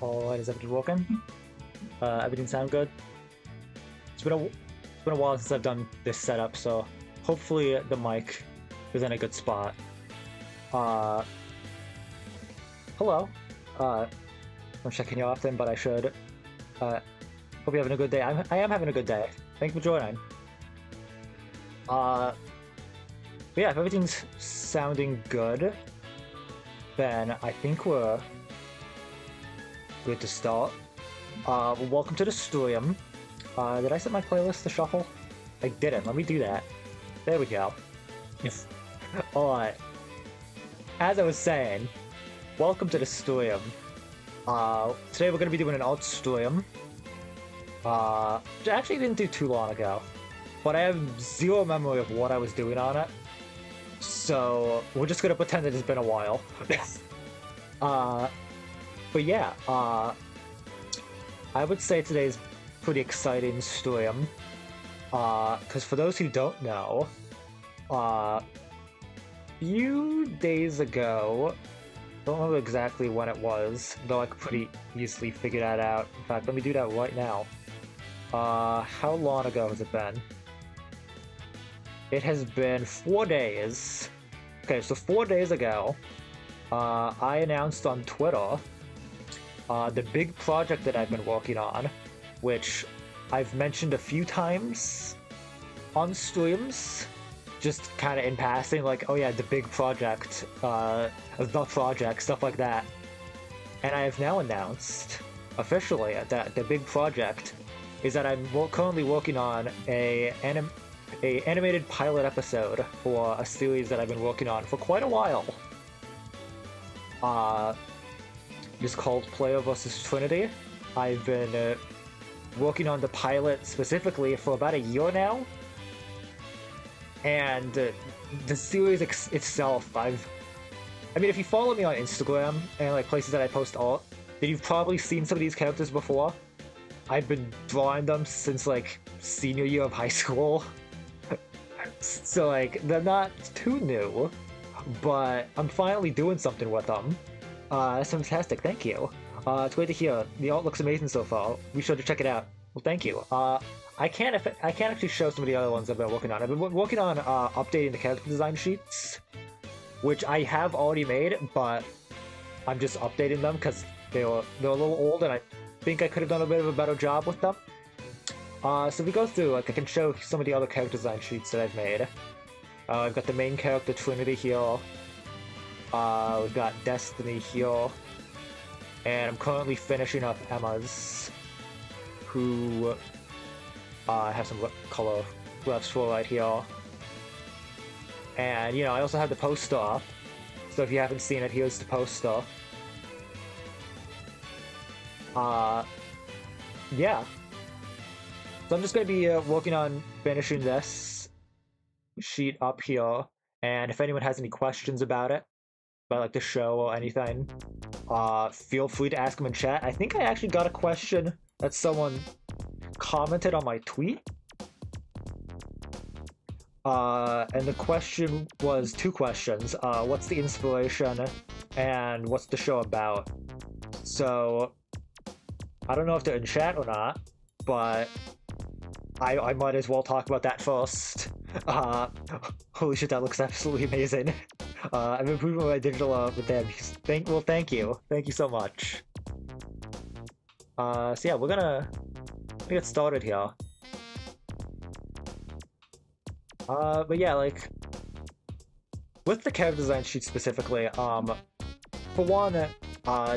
Alright, is everything working? Everything sound good? It's been a while since I've done this setup, so hopefully the mic is in a good spot. Uh, Hello. I'm checking you often, but I should. Hope you're having a good day. I am having a good day. Thank you for joining. But yeah, if everything's sounding good, then I think we're good to start. Well, welcome to the stream. Did I set my playlist to shuffle? I didn't. Let me do that. There we go. Yes. Alright. As I was saying, welcome to the stream. Today we're going to be doing an art stream. Which I actually didn't do too long ago. But I have zero memory of what I was doing on it. So, we're just going to pretend that it's been a while. But yeah, I would say today's pretty exciting stream. Because for those who don't know, few days ago, don't remember exactly when it was, though I could pretty easily figure that out. In fact, let me do that right now. How long ago has it been? It has been 4 days. Okay, so 4 days ago, I announced on Twitter the big project that I've been working on, which I've mentioned a few times on streams, just kind of in passing, like, oh yeah, the big project, the project, stuff like that. And I have now announced, officially, that the big project is that I'm currently working on a animated pilot episode for a series that I've been working on for quite a while. It's called Player vs. Trinity. I've been working on the pilot specifically for about a year now. And the series itself, I mean, if you follow me on Instagram and like places that I post art, then you've probably seen some of these characters before. I've been drawing them since like senior year of high school. So like, they're not too new, but I'm finally doing something with them. That's fantastic, thank you. It's great to hear. The art looks amazing so far. Be sure to check it out. Well, thank you. I can't actually show some of the other ones I've been working on. I've been working on updating the character design sheets, which I have already made, but I'm just updating them because they're a little old, and I think I could have done a bit of a better job with them. So if we go through, like, I can show some of the other character design sheets that I've made. I've got the main character Trinity here. We've got Destiny here. And I'm currently finishing up Emma's, who have some color left for right here. And, you know, I also have the poster up. So if you haven't seen it, here's the poster. Yeah. So I'm just going to be working on finishing this sheet up here, and if anyone has any questions about it, about like the show or anything, feel free to ask them in chat. I think I actually got a question that someone commented on my tweet. And the question was two questions. What's the inspiration, and what's the show about? So, I don't know if they're in chat or not, but I might as well talk about that first. Holy shit, that looks absolutely amazing. I'm improving my digital art with them. Thank you. Thank you so much. So yeah, we're gonna get started here. But yeah, like, with the character design sheet specifically, for one,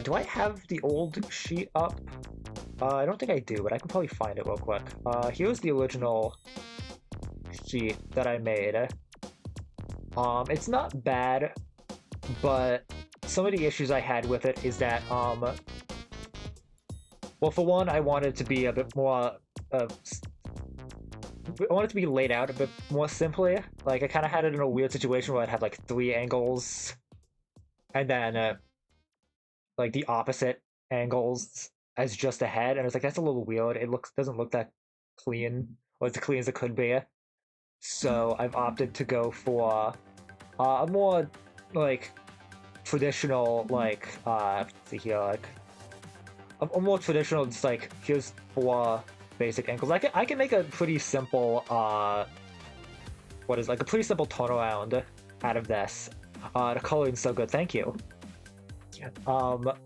do I have the old sheet up? I don't think I do, but I can probably find it real quick. Here's the original sheet that I made. It's not bad, but some of the issues I had with it is that, well, for one, I wanted it to be a bit more, I wanted it to be laid out a bit more simply. Like, I kind of had it in a weird situation where I'd have, like, 3 angles, and then, like, the opposite angles as just a head, and I was like, that's a little weird. It doesn't look that clean, or as clean as it could be. So I've opted to go for a more, like, traditional, like, let's see here, like, a more traditional, just like here's 4 basic ankles. I can make a pretty simple what is like a pretty simple turnaround out of this. The coloring's so good, thank you. But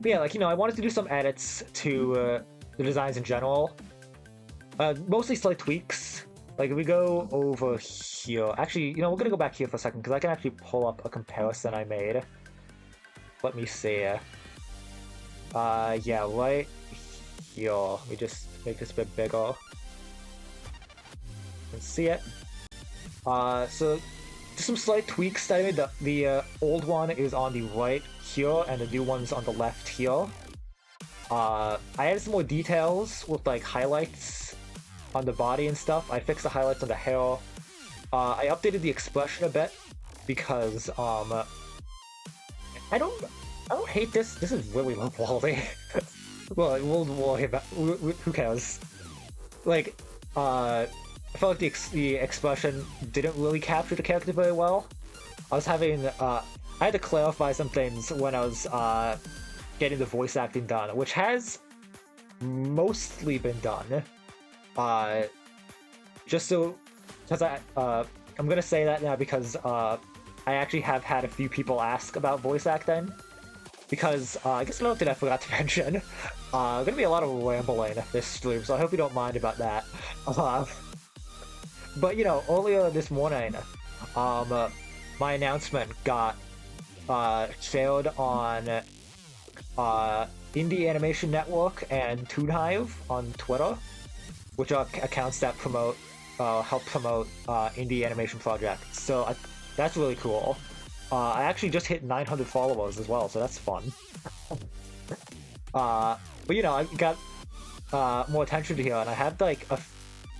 yeah, like, you know, I wanted to do some edits to the designs in general. Mostly slight tweaks. Like, if we go over here... Actually, you know, we're gonna go back here for a second, because I can actually pull up a comparison I made. Let me see. Yeah, right here. Let me just make this a bit bigger. You can see it. So, just some slight tweaks that I made. The old one is on the right here, and the new one's on the left here. I added some more details with, like, highlights on the body and stuff. I fixed the highlights on the hair. I updated the expression a bit because I don't hate this. This is really low quality. Well, we'll worry about. Who cares? Like, I felt like the expression didn't really capture the character very well. I was having I had to clarify some things when I was getting the voice acting done, which has mostly been done. Just so, because I'm gonna say that now because I actually have had a few people ask about voice acting. Because I guess another thing I forgot to mention, gonna be a lot of rambling this stream, so I hope you don't mind about that. But you know, earlier this morning, my announcement got shared on Indie Animation Network and ToonHive on Twitter, which are accounts that promote, help promote indie animation projects. So that's really cool. I actually just hit 900 followers as well, so that's fun. But you know, I got more attention to here, and I had like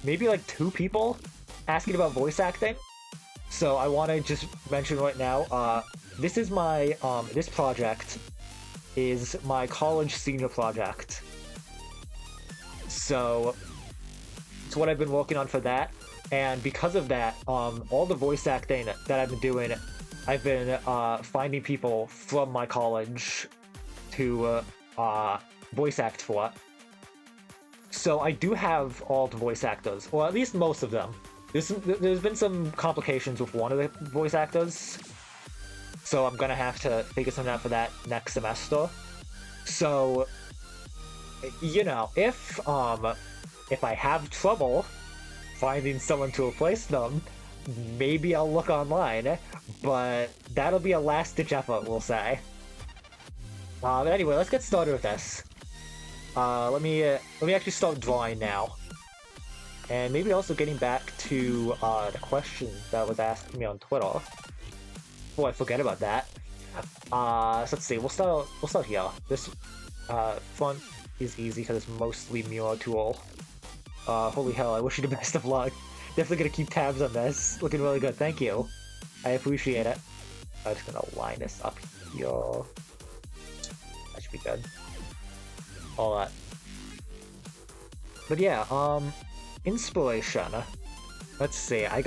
maybe like 2 people asking about voice acting. So I want to just mention right now, this is my this project is my college senior project. So it's what I've been working on for that, and because of that, all the voice acting that I've been doing, I've been finding people from my college to voice act for. So I do have all the voice actors, or at least most of them. There's been some complications with one of the voice actors, so I'm gonna have to figure something out for that next semester. So, you know, if I have trouble finding someone to replace them, maybe I'll look online, but that'll be a last-ditch effort, we'll say. But anyway, let's get started with this. Let me actually start drawing now. And maybe also getting back to the question that was asked to me on Twitter. Before I forget about that. So let's see, we'll start here. This font is easy because it's mostly Miro tool. Holy hell, I wish you the best of luck. Definitely gonna keep tabs on this. Looking really good, thank you. I appreciate it. I'm just gonna line this up here. That should be good. All that. But yeah, inspiration. Let's see, I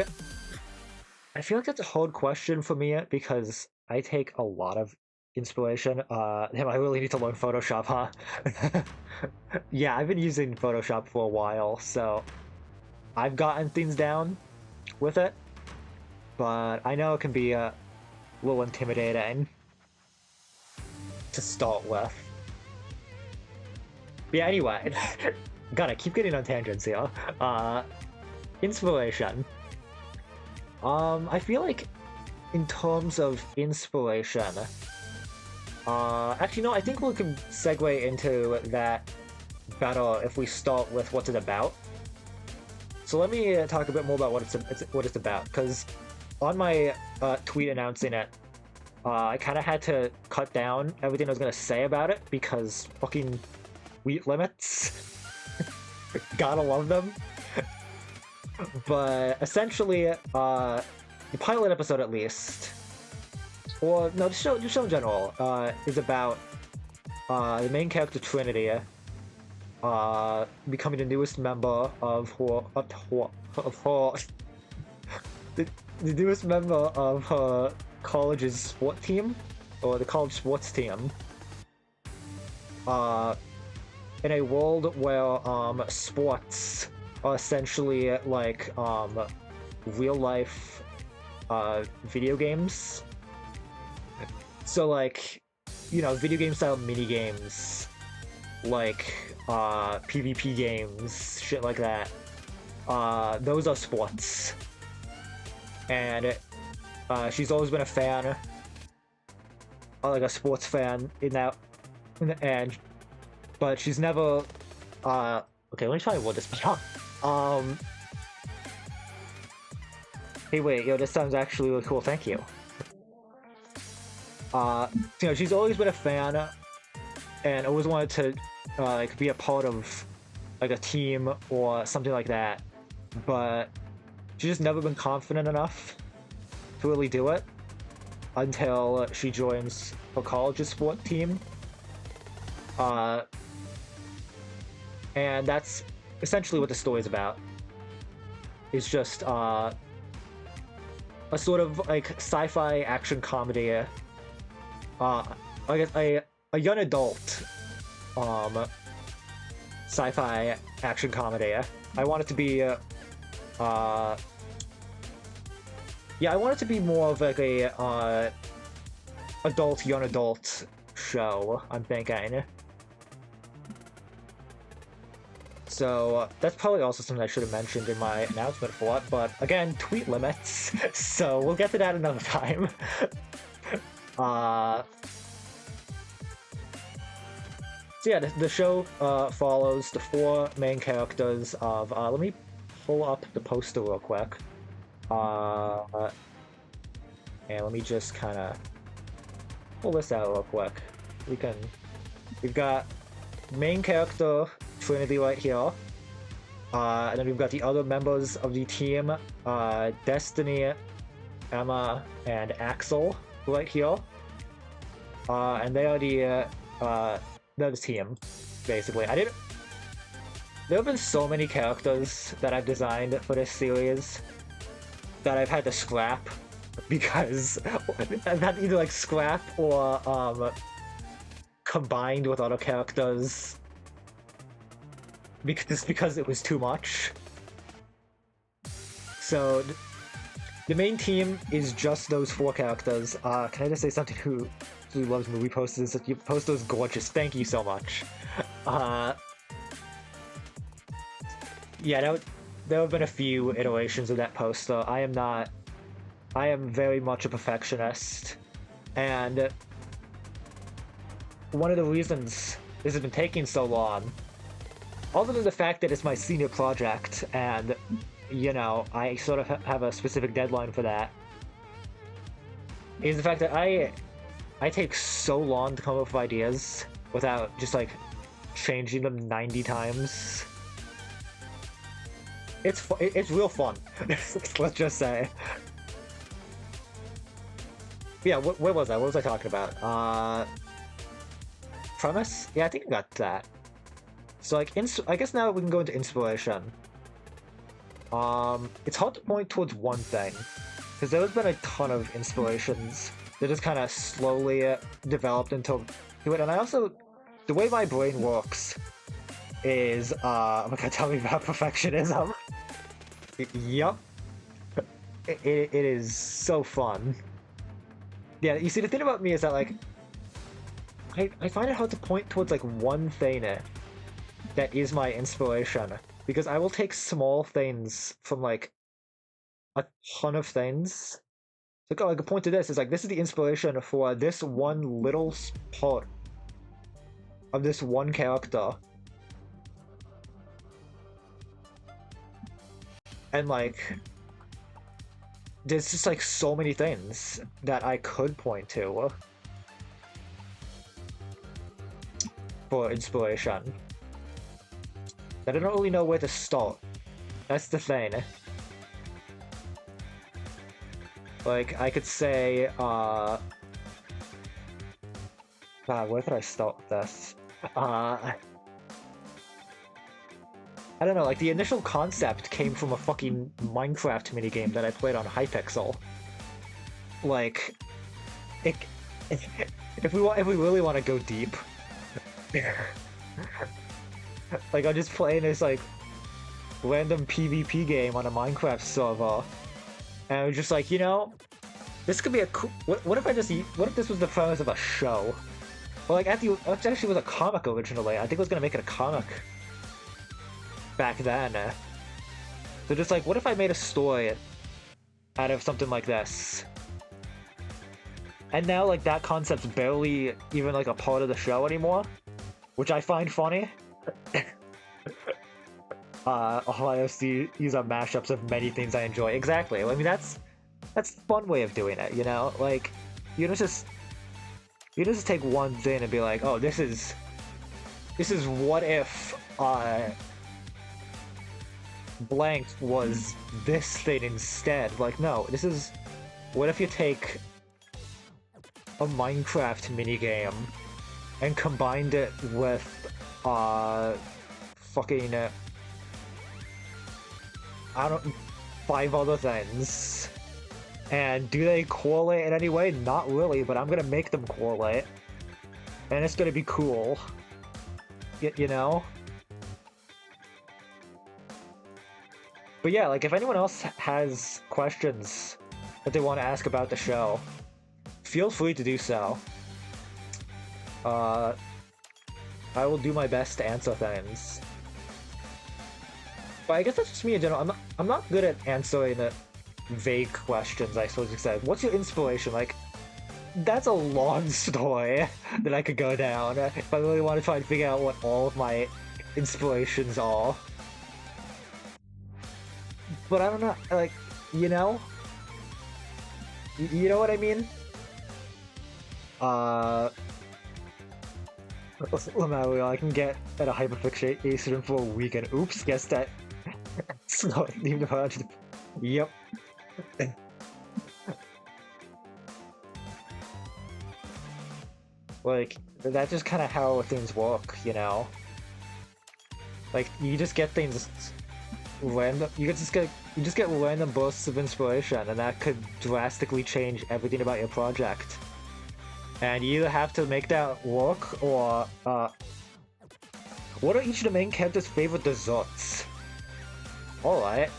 feel like that's a hard question for me because I take a lot of inspiration. Damn, I really need to learn Photoshop, huh? Yeah, I've been using Photoshop for a while, so I've gotten things down with it, but I know it can be a little intimidating to start with. But yeah, anyway, gotta keep getting on tangents here. Inspiration. I feel like in terms of inspiration, actually no, I think we can segue into that better if we start with what's it about. So let me talk a bit more about what it's about, because on my tweet announcing it, I kind of had to cut down everything I was gonna say about it because fucking weight limits. Gotta love them. But essentially, the pilot episode at least, or no, the show in general, is about the main character Trinity becoming the newest member of the newest member of her college's sport team, or the college sports team. in a world where sports are essentially like real life video games. So like, you know, video game style mini games, like PvP games, shit like that. Those are sports, and she's always been a fan, like a sports fan in that, but she's never. Okay, let me try and word this better. Hey, wait, yo, this sounds actually really cool. Thank you. You know, she's always been a fan, and always wanted to like be a part of like a team or something like that, but she's just never been confident enough to really do it until she joins her college's sport team. And that's essentially what the story's about. It's just a sort of like sci-fi action comedy. I guess a young adult sci-fi action comedy. I want it to be yeah, I want it to be more of like a adult, young adult show, I'm thinking. So that's probably also something I should have mentioned in my announcement for it, but again, tweet limits, so we'll get to that another time. So yeah, the show follows the 4 main characters of, let me pull up the poster real quick. And let me just kind of pull this out real quick. We've got main character Trinity right here, and then we've got the other members of the team, Destiny, Emma, and Axel right here, and they are they're the team, basically. There have been so many characters that I've designed for this series that I've had to scrap because I've had to either like scrap or combined with other characters because it was too much. So the main team is just those 4 characters. Can I just say something? Who loves movie posters? Your poster is gorgeous. Thank you so much. Yeah, there have been a few iterations of that poster. I am very much a perfectionist, and one of the reasons this has been taking so long, other than the fact that it's my senior project, and, you know, I sort of have a specific deadline for that, is the fact that I take so long to come up with ideas without just, like, changing them 90 times. It's real fun. Let's just say. Yeah, where was I? What was I talking about? Premise? Yeah, I think I got that. So, like, I guess now we can go into inspiration. It's hard to point towards one thing, because there's been a ton of inspirations that just kind of slowly developed into it, and I also, the way my brain works is, oh my god, tell me about perfectionism. Yup. It is so fun. Yeah, you see, the thing about me is that, like, I find it hard to point towards, like, one thing that is my inspiration, because I will take small things from, like, a ton of things. Like, oh, like, a point to this is, like, this is the inspiration for this one little part of this one character. And, like, there's just, like, so many things that I could point to for inspiration that I don't really know where to start. That's the thing. Like, I could say, God, where could I start with this? I don't know, like, the initial concept came from a fucking Minecraft minigame that I played on Hypixel. Like, if we really want to go deep, Like, I'm just playing this, like, random PvP game on a Minecraft server. And I was just like, you know, this could be a cool... What if I just... What if this was the premise of a show? Well, like, it actually was a comic originally. I think I was gonna make it a comic back then. So just like, what if I made a story out of something like this? And now, like, that concept's barely even, like, a part of the show anymore, which I find funny. Ohio State, these are mashups of many things I enjoy. Exactly. I mean, that's the fun way of doing it, you know? Like, you don't just take one thing and be like, oh, this is what if, blank was this thing instead. Like, no, this is... What if you take a Minecraft minigame and combined it with, fucking... I don't... 5 other things. And do they correlate in any way? Not really, but I'm gonna make them correlate. And it's gonna be cool. You know? But yeah, like, if anyone else has questions that they want to ask about the show, feel free to do so. I will do my best to answer things. But I guess that's just me in general. I'm not good at answering vague questions, I suppose you said. What's your inspiration? Like, that's a long story that I could go down if I really want to try and figure out what all of my inspirations are. But I don't know, like, you know? You know what I mean? I can get at a hyperfixation for a weekend. Oops, guess that. Leave the project. Yep. Like, that's just kind of how things work, you know? Like, you just get things random. You just get random bursts of inspiration, and that could drastically change everything about your project. And you either have to make that work, or what are each of the main characters' favorite desserts? Alright.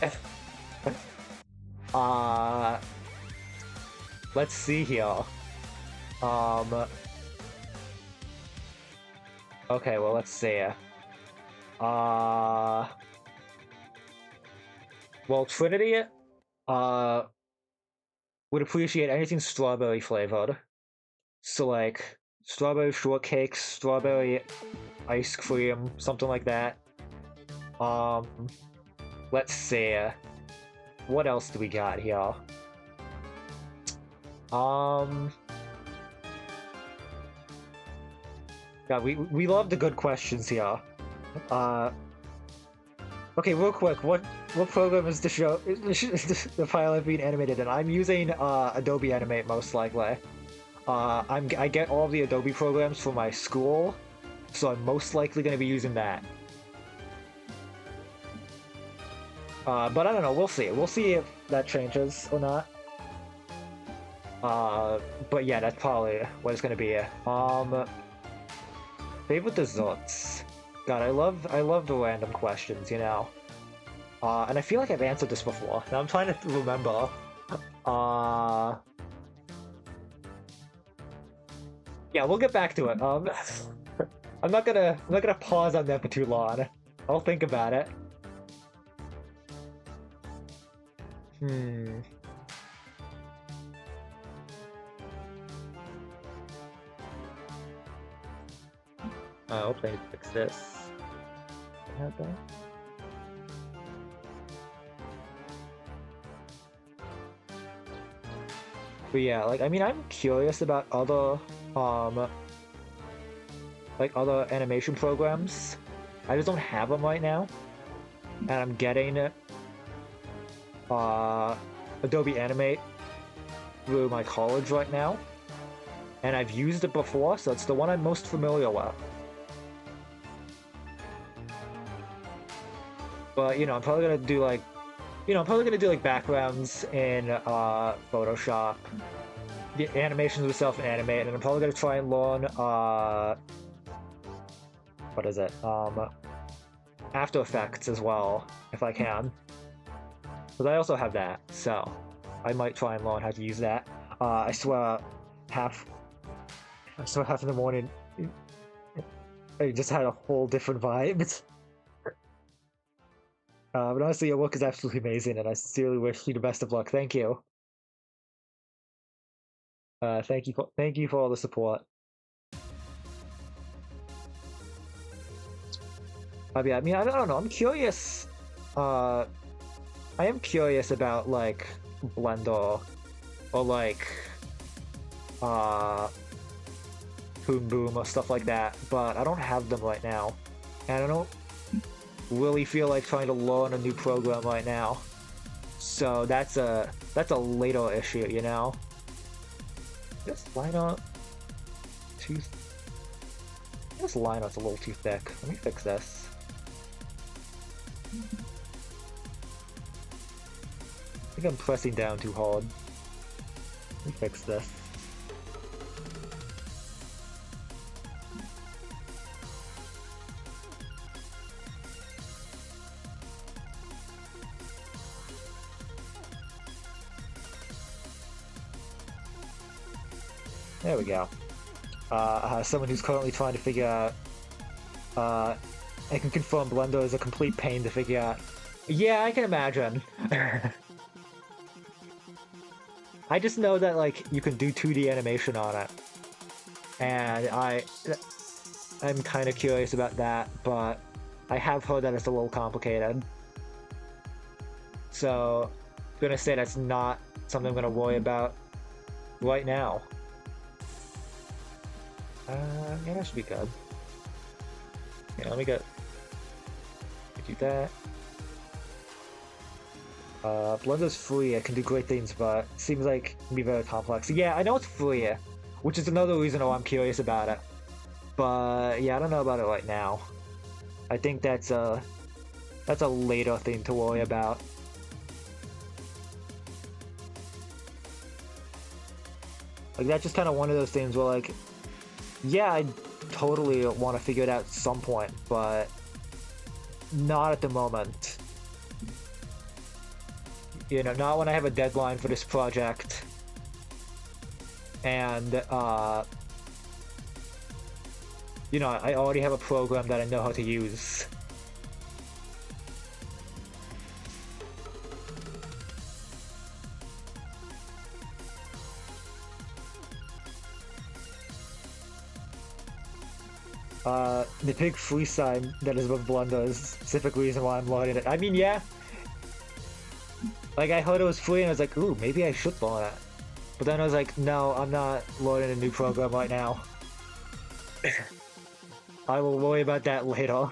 Let's see here. Okay, well, let's see. Well, Trinity, would appreciate anything strawberry flavored. So, like, strawberry shortcake, strawberry ice cream, something like that. Let's see. What else do we got here? God, we love the good questions here. Okay, real quick, what program is the show, the pilot being animated in? I'm using Adobe Animate most likely. I get all the Adobe programs for my school, so I'm most likely going to be using that. But I don't know, we'll see. We'll see if that changes or not. But yeah, that's probably what it's going to be. Favorite desserts. God, I love the random questions, you know. And I feel like I've answered this before. Now I'm trying to remember. Yeah, we'll get back to it. I'm not gonna pause on that for too long. I'll think about it. I hope they fix this. What happened? But yeah, like, I mean, I'm curious about other, like, other animation programs. I just don't have them right now. And I'm getting, Adobe Animate through my college right now. And I've used it before, so it's the one I'm most familiar with. But, you know, I'm probably gonna do, like, backgrounds in, Photoshop. The animations with self-animate, and I'm probably gonna try and learn, what is it? After Effects as well, if I can. But I also have that, so I might try and learn how to use that. I swear half of the morning I just had a whole different vibe. But honestly, your work is absolutely amazing, and I sincerely wish you the best of luck. Thank you. Thank you for all the support. Yeah, I mean, I don't know. I'm curious. I am curious about like Blender or like Boom Boom or stuff like that, but I don't have them right now, and I don't really feel like trying to learn a new program right now. So that's a later issue, you know. This liner too. This liner's a little too thick. Let me fix this. I think I'm pressing down too hard. Let me fix this. There we go. Someone who's currently trying to figure out. I can confirm Blender is a complete pain to figure out. Yeah, I can imagine. I just know that like you can do 2D animation on it, and I'm kind of curious about that, but I have heard that it's a little complicated. So I'm gonna say that's not something I'm gonna worry about right now. Yeah, that should be good. Yeah, let me do that. Blender's free, it can do great things, but it seems like it can be very complex. Yeah, I know it's free, which is another reason why I'm curious about it. But yeah, I don't know about it right now. I think that's a later thing to worry about. Like that's just kind of one of those things where like, yeah, I totally want to figure it out at some point, but not at the moment. You know, not when I have a deadline for this project. And, you know, I already have a program that I know how to use. The big free sign that is with Blender is the specific reason why I'm loading it. I mean, yeah. Like, I heard it was free and I was like, ooh, maybe I should load it. But then I was like, no, I'm not loading a new program right now. I will worry about that later.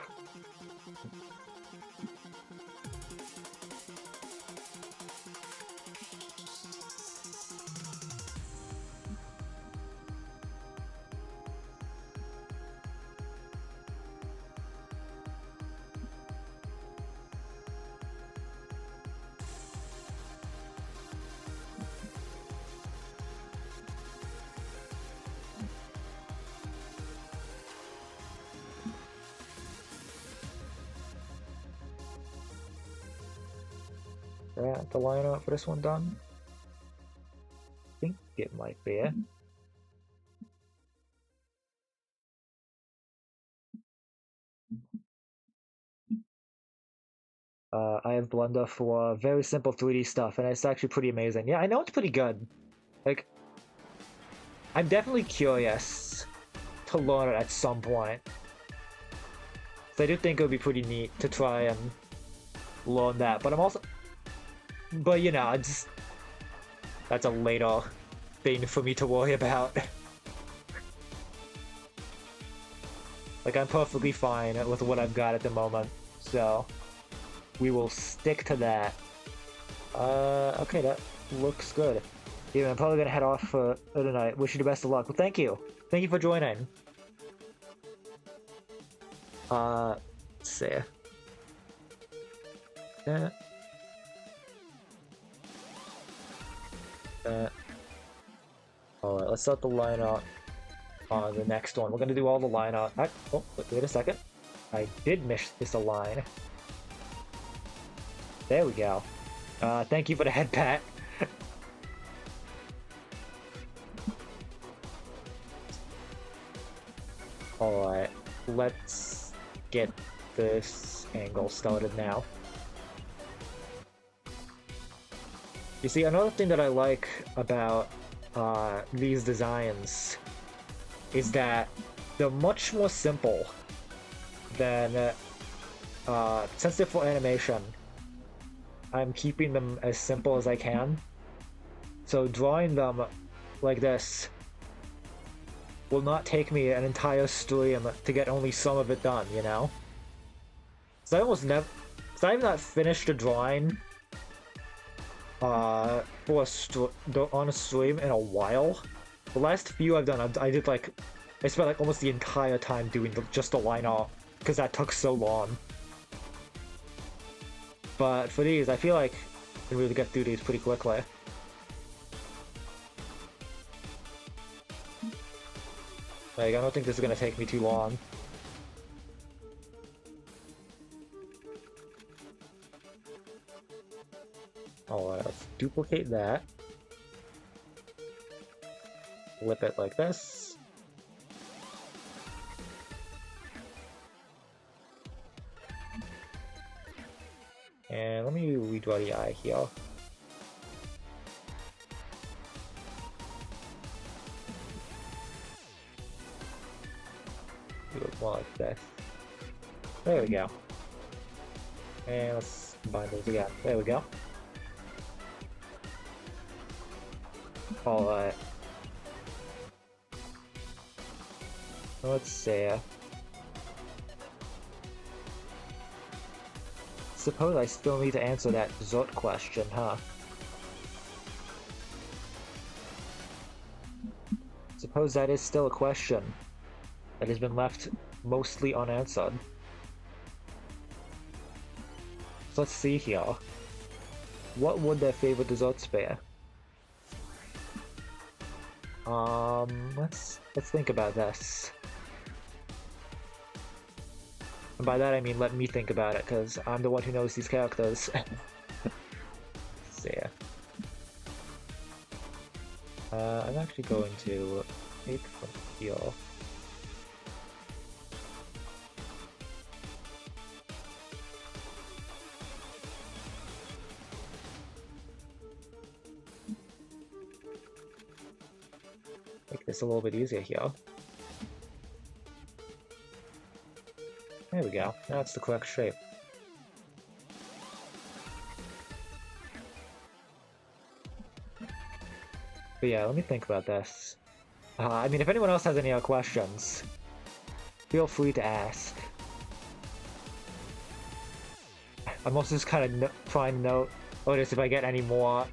That the lineup for this one done? I think it might be it. I have Blender for very simple 3D stuff, and it's actually pretty amazing. Yeah, I know it's pretty good. Like, I'm definitely curious to learn it at some point. So I do think it would be pretty neat to try and learn that, but I'm also... But, you know, that's a later thing for me to worry about. Like, I'm perfectly fine with what I've got at the moment, so... We will stick to that. Okay, that looks good. Yeah, I'm probably gonna head off for tonight. Wish you the best of luck. Well, thank you. Thank you for joining. Let's see. That. Alright, let's start the lineup on the next one. We're gonna do all the lineup. Oh, wait a second. I did miss a line. There we go. Thank you for the head pat. Alright, let's get this angle started now. You see, another thing that I like about these designs is that they're much more simple than since they're for animation, I'm keeping them as simple as I can. So drawing them like this will not take me an entire stream to get only some of it done, you know? So I almost never... So I've not finished a drawing on a stream in a while. The last few I've done, I did like... I spent like almost the entire time doing just the line art, because that took so long. But for these, I feel like I can really get through these pretty quickly. Like, I don't think this is gonna take me too long. Alright, let's duplicate that. Flip it like this. And let me redraw the eye here. Do it more like this. There we go. And let's combine those again. There we go. Alright. Let's see. Suppose I still need to answer that Zot question, huh? Suppose that is still a question that has been left mostly unanswered. So let's see here. What would their favorite desserts be? Let's think about this. And by that I mean let me think about it, because I'm the one who knows these characters. So yeah. I'm actually going to take from here. Make this a little bit easier here. There we go. That's the correct shape. But yeah, let me think about this. I mean, if anyone else has any other questions, feel free to ask. I'm also just kind of trying to notice if I get any more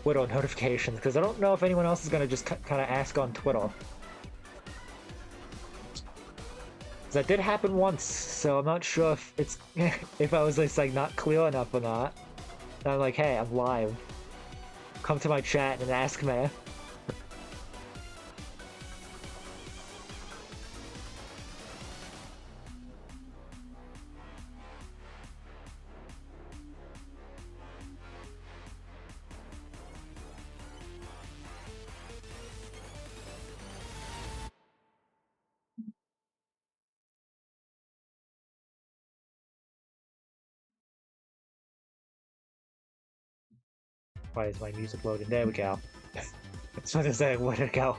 Twitter notifications, because I don't know if anyone else is going to just kind of ask on Twitter. That did happen once, so I'm not sure if it's if I was just like not clear enough or not. And I'm like, hey, I'm live. Come to my chat and ask me. Why is my music loading? There we go. That's what I said, where'd it go?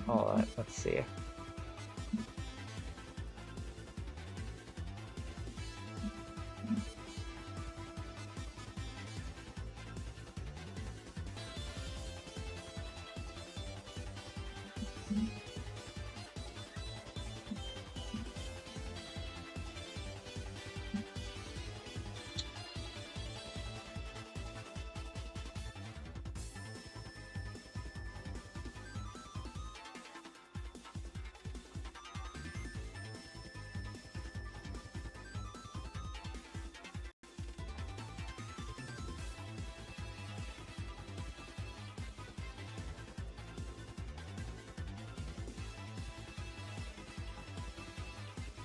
Alright, let's see.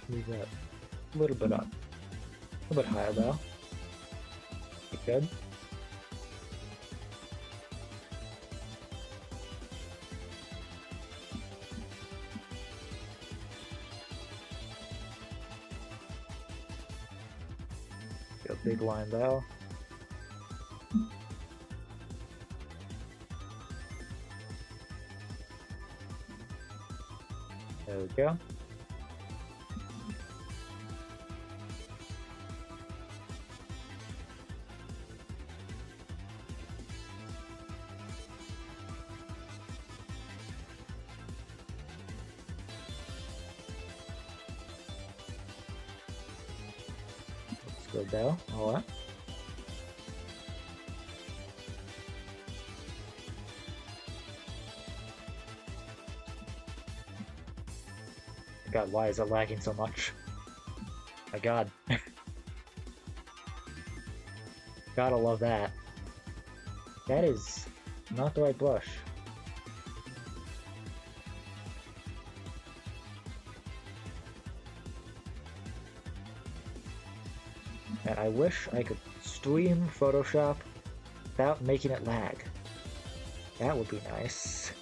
Move that a little bit up. A little bit higher though. Good. Get a big line there. There we go. Let's go there. Alright. God, why is it lagging so much? My god. Gotta love that. That is not the right brush. And I wish I could stream Photoshop without making it lag. That would be nice.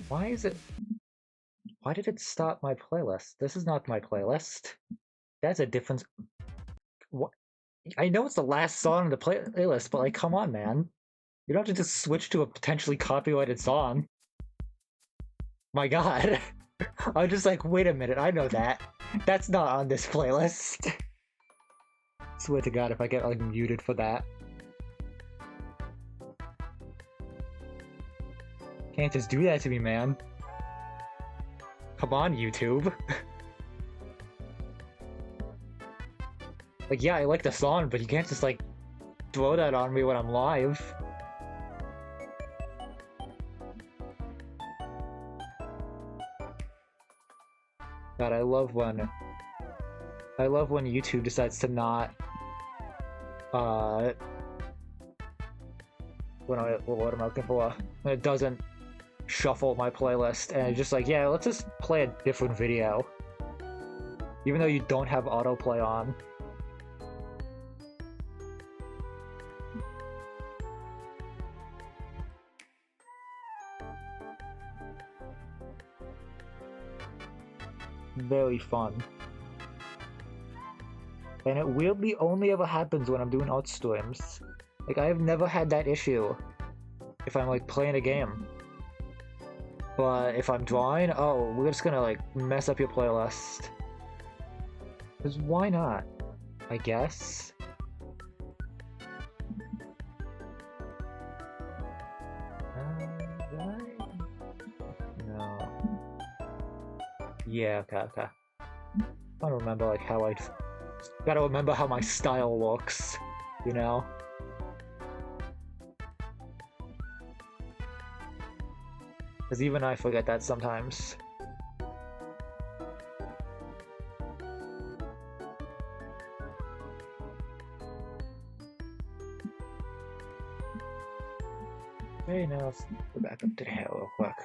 Why is it... Why did it stop my playlist? This is not my playlist. That's a different... What? I know it's the last song in the playlist, but like, come on, man. You don't have to just switch to a potentially copyrighted song. My god. I'm just like, wait a minute, I know that. That's not on this playlist. Swear to god if I get like muted for that. Can't just do that to me, man. Come on, YouTube. Like, yeah, I like the song, but you can't just like throw that on me when I'm live. God, I love when YouTube decides to not what am I looking for? When it doesn't shuffle my playlist and it's just like, yeah, let's just play a different video. Even though you don't have autoplay on. Very fun. And it weirdly only ever happens when I'm doing art streams. Like, I have never had that issue if I'm like playing a game. But if I'm drawing, oh, we're just gonna like mess up your playlist. Because why not? I guess. No. Yeah, okay. I don't remember like how I gotta remember how my style looks, you know? Because even I forget that sometimes. Okay, now let's go back up to the hair real quick.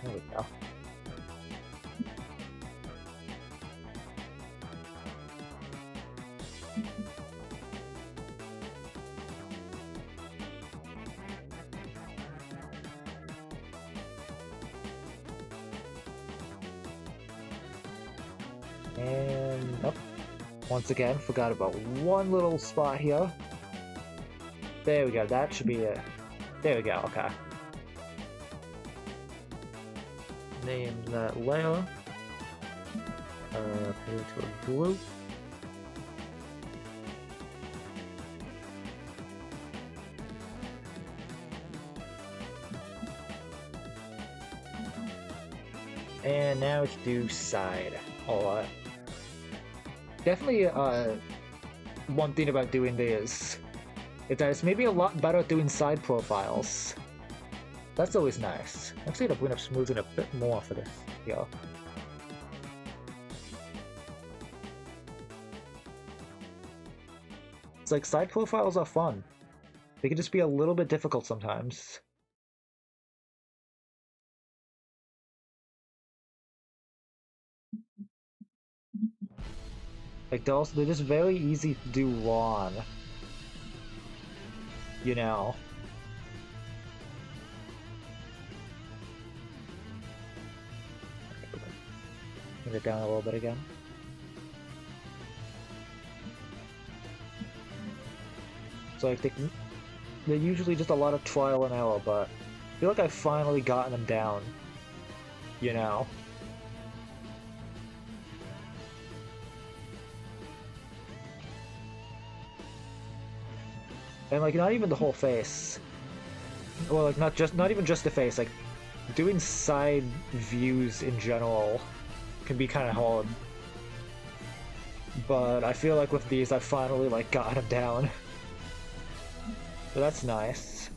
There we go. And oh, once again, forgot about one little spot here. There we go, that should be it. There we go, okay. Name that layer. Put it to a group. And now let's do side. Alright. Definitely, one thing about doing this is that it's maybe a lot better at doing side profiles. That's always nice. Actually, I'm going to smooth it a bit more for this. Yeah. It's like side profiles are fun. They can just be a little bit difficult sometimes. Like they're just very easy to do wrong. You know. Bring it down a little bit again. So like they're usually just a lot of trial and error, but I feel like I've finally gotten them down. You know. And like not even the whole face. Well, like not even just the face, like doing side views in general can be kind of hard. But I feel like with these I've finally like got them down. So that's nice.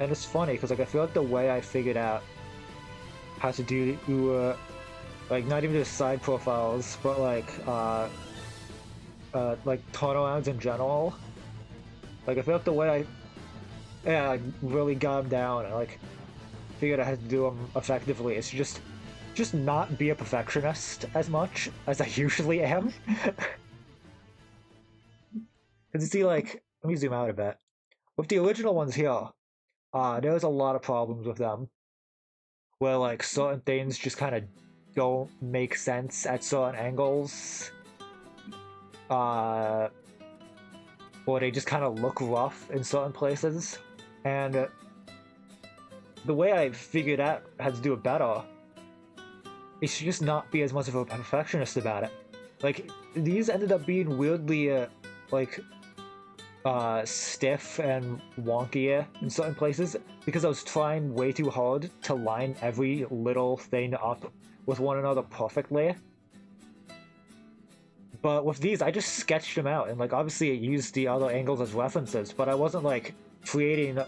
And it's funny because like I feel like the way I figured out how to do like not even just side profiles, but like turnarounds in general. Like I feel like the way I really got them down and like figured out how to do them effectively is just not be a perfectionist as much as I usually am. Because you see, like, let me zoom out a bit. With the original ones here, there's a lot of problems with them. Where, like, certain things just kind of don't make sense at certain angles. Or they just kind of look rough in certain places. And the way I figured out how to do it better is to just not be as much of a perfectionist about it. Like, these ended up being weirdly, stiff and wonky in certain places because I was trying way too hard to line every little thing up with one another perfectly. But with these, I just sketched them out, and like obviously I used the other angles as references, but I wasn't like creating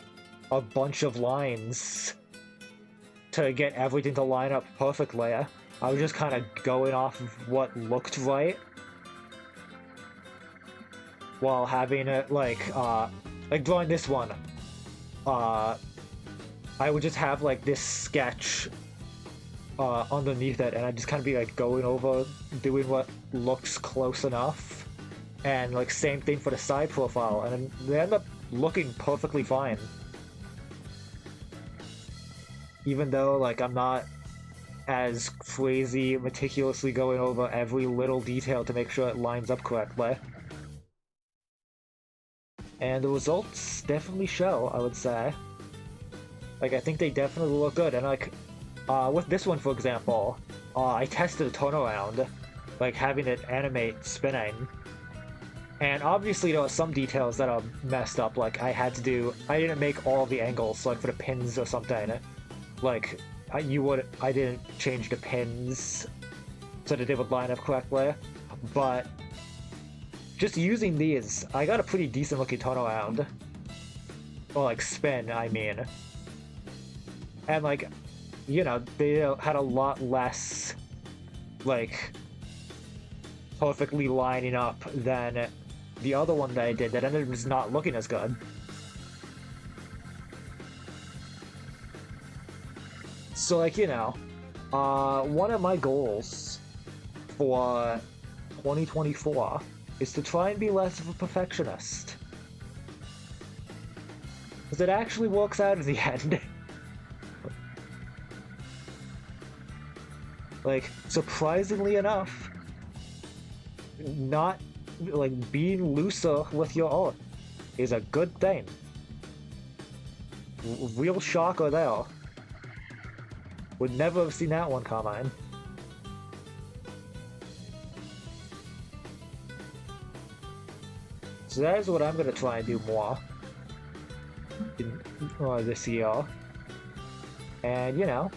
a bunch of lines to get everything to line up perfectly. I was just kind of going off of what looked right, while having it like drawing this one. I would just have like this sketch underneath it, and I'd just kind of be like going over, doing what looks close enough, and like same thing for the side profile, and then they end up looking perfectly fine. Even though like I'm not as crazy meticulously going over every little detail to make sure it lines up correctly. And the results definitely show, I would say. Like, I think they definitely look good, and like, with this one, for example, I tested a turnaround, like having it animate spinning, and obviously there are some details that are messed up, like I didn't make all the angles, like for the pins or something, like, I didn't change the pins so that they would line up correctly, but just using these, I got a pretty decent looking turnaround, or like spin, I mean, and like, you know, they had a lot less like, perfectly lining up than the other one that I did that ended up just not looking as good. So, like, you know, one of my goals for 2024 is to try and be less of a perfectionist. Because it actually works out at the end. Like, surprisingly enough, not, like, being looser with your art is a good thing. Real shocker there. Would never have seen that one coming. So that is what I'm gonna try and do more this year. And, you know,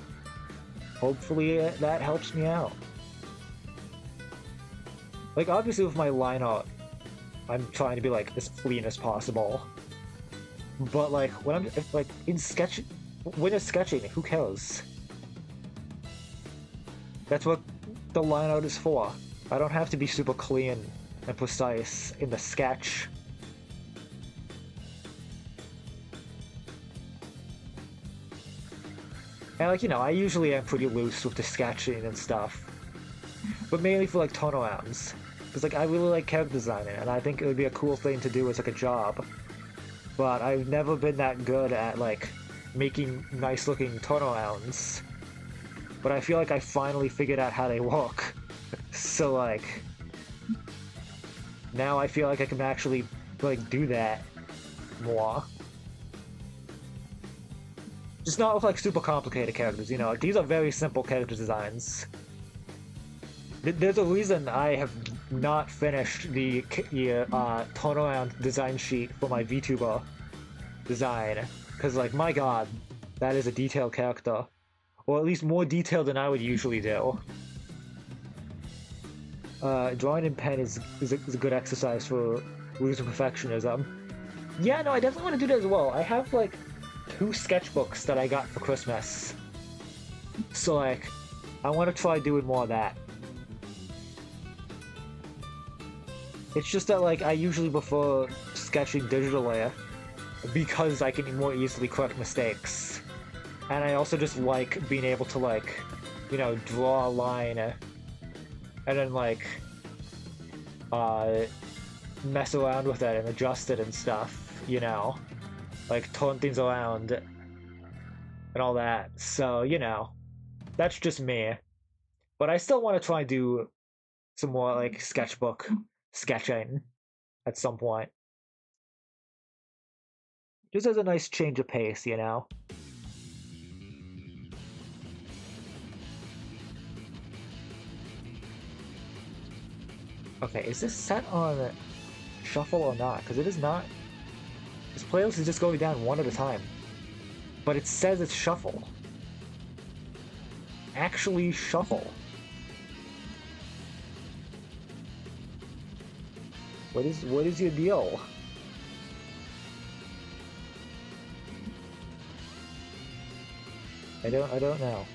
hopefully that helps me out. Like, obviously with my line art, I'm trying to be, like, as clean as possible. But, like, when I'm, like, when it's sketching, who cares? That's what the line art is for. I don't have to be super clean and precise in the sketch. And, like, you know, I usually am pretty loose with the sketching and stuff. But mainly for, like, turnarounds. Because, like, I really like character designing, and I think it would be a cool thing to do as, like, a job. But I've never been that good at, like, making nice-looking turnarounds. But I feel like I finally figured out how they work. So, like, now I feel like I can actually, like, do that more. Just not with, like, super complicated characters, you know? Like, these are very simple character designs. There's a reason I have not finished the turnaround design sheet for my VTuber design. Because, like, my god, that is a detailed character. Or at least more detailed than I would usually do. Drawing in pen is a good exercise for losing perfectionism. Yeah, no, I definitely want to do that as well. I have, like, 2 sketchbooks that I got for Christmas. So, like, I want to try doing more of that. It's just that, like, I usually prefer sketching digitally because I can more easily correct mistakes. And I also just like being able to, like, you know, draw a line and then, like, mess around with it and adjust it and stuff, you know? Like, turn things around and all that. So, you know, that's just me. But I still want to try and do some more, like, sketchbook sketching at some point. Just as a nice change of pace, you know? Okay, is this set on shuffle or not? Because it is not. This playlist is just going down one at a time. But it says it's shuffle. Actually shuffle. What is your deal? I don't know.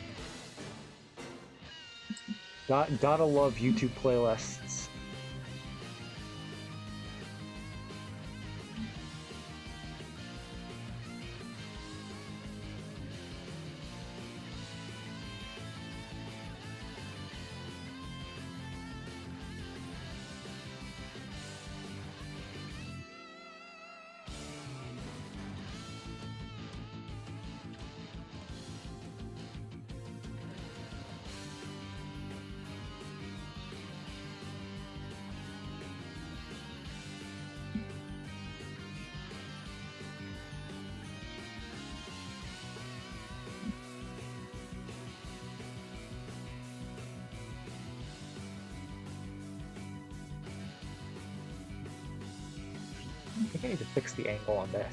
Gotta love YouTube playlists. I think I need to fix the angle on this.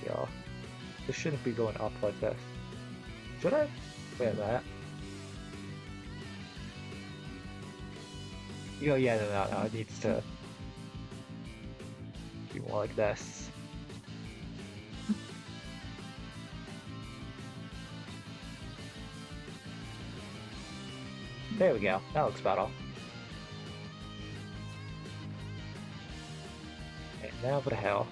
Yeah. This shouldn't be going up like this. Should I? Wait a minute. Yeah, no, it needs to be more like this. There we go. That looks better. Okay, now for the hell.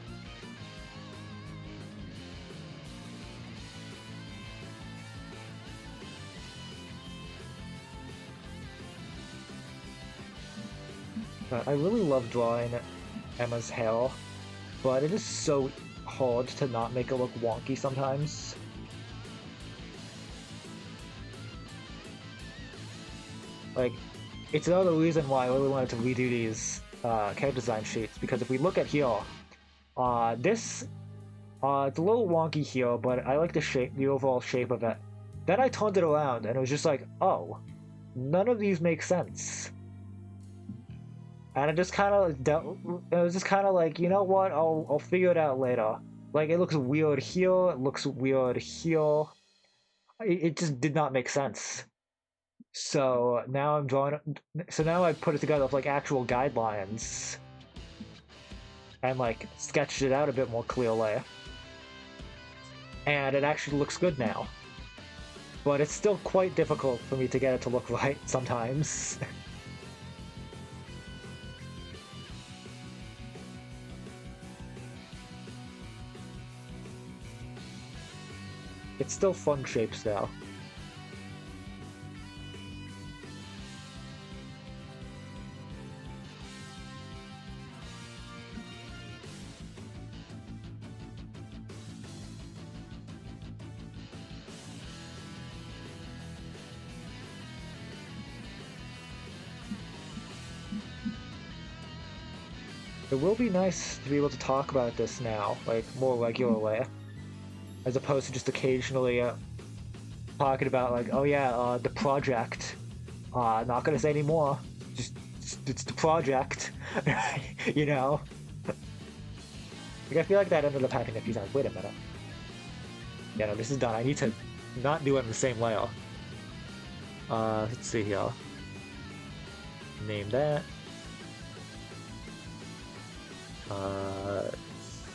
I really love drawing Emma's hair, but it is so hard to not make it look wonky sometimes. Like, it's another reason why I really wanted to redo these character design sheets, because if we look at here, it's a little wonky here, but I like the shape, the overall shape of it. Then I turned it around, and it was just like, oh, none of these make sense. And it just kind of, it was just kind of like, you know what, I'll figure it out later. Like, it looks weird here, it looks weird here. It just did not make sense. So now I'm drawing, so now I put it together with like actual guidelines. And like, sketched it out a bit more clearly. And it actually looks good now. But it's still quite difficult for me to get it to look right sometimes. It's still fun shapes though. It will be nice to be able to talk about this now, like, more regularly, as opposed to just occasionally talking about, like, oh yeah, the project. Not gonna say anymore. Just it's the project, you know? Like, I feel like that ended up happening a few times. Wait a minute. Yeah, no, this is done. I need to not do it in the same layer. Let's see here. Name that.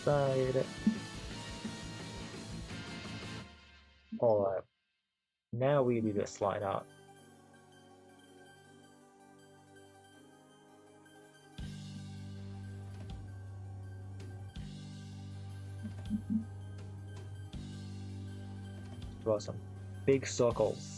Side. Alright. Now we do this line out. Draw some big circles.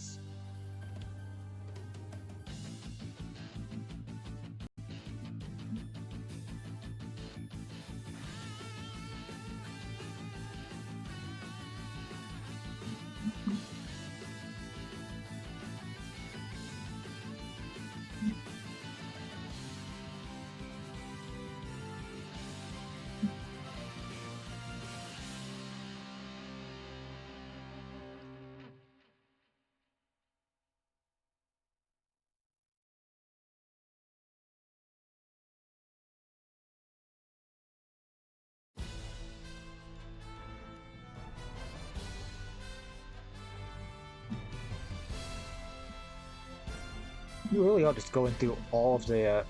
You really are just going through all of the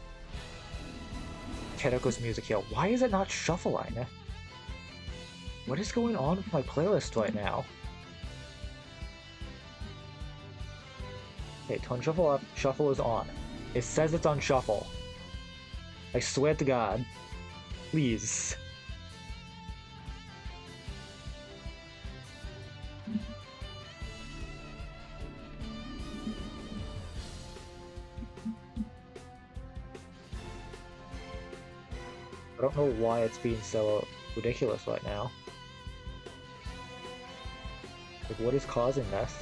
Kedoko's music here. Why is it not shuffling? What is going on with my playlist right now? Okay, turn shuffle up. Shuffle is on. It says it's on shuffle. I swear to God. Please. I don't know why it's being so ridiculous right now. Like, what is causing this?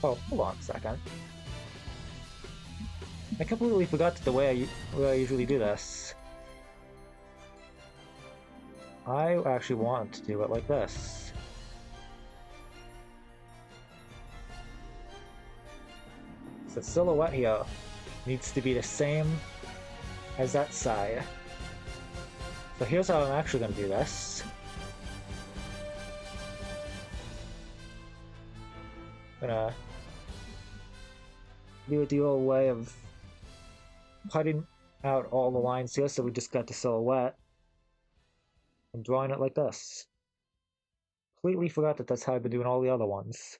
Oh, hold on a second. I completely forgot the way I usually do this. I actually want to do it like this. The silhouette here needs to be the same as that side. So here's how I'm actually going to do this. I'm gonna do the old way of cutting out all the lines here so we just got the silhouette and drawing it like this. Completely forgot that that's how I've been doing all the other ones.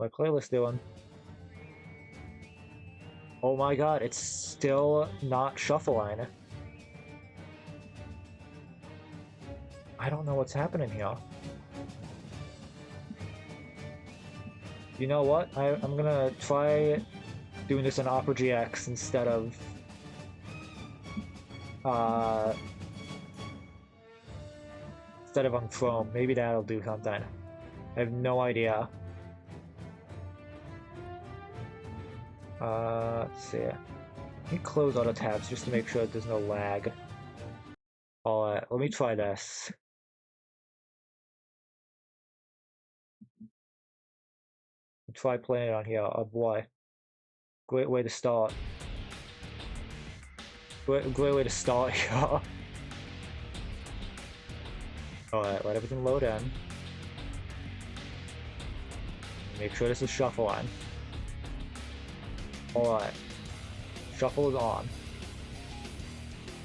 My playlist doing? Oh my god, it's still not shuffling. I don't know what's happening here. You know what? I'm gonna try doing this in Opera GX instead of on Chrome. Maybe that'll do something. I have no idea. Let's see. Let me close all the tabs just to make sure that there's no lag. Alright, let me try this. Try playing it on here. Oh boy. Great way to start. Great way to start here. Alright, let everything load in. Make sure this is shuffling. Alright. Shuffle is on.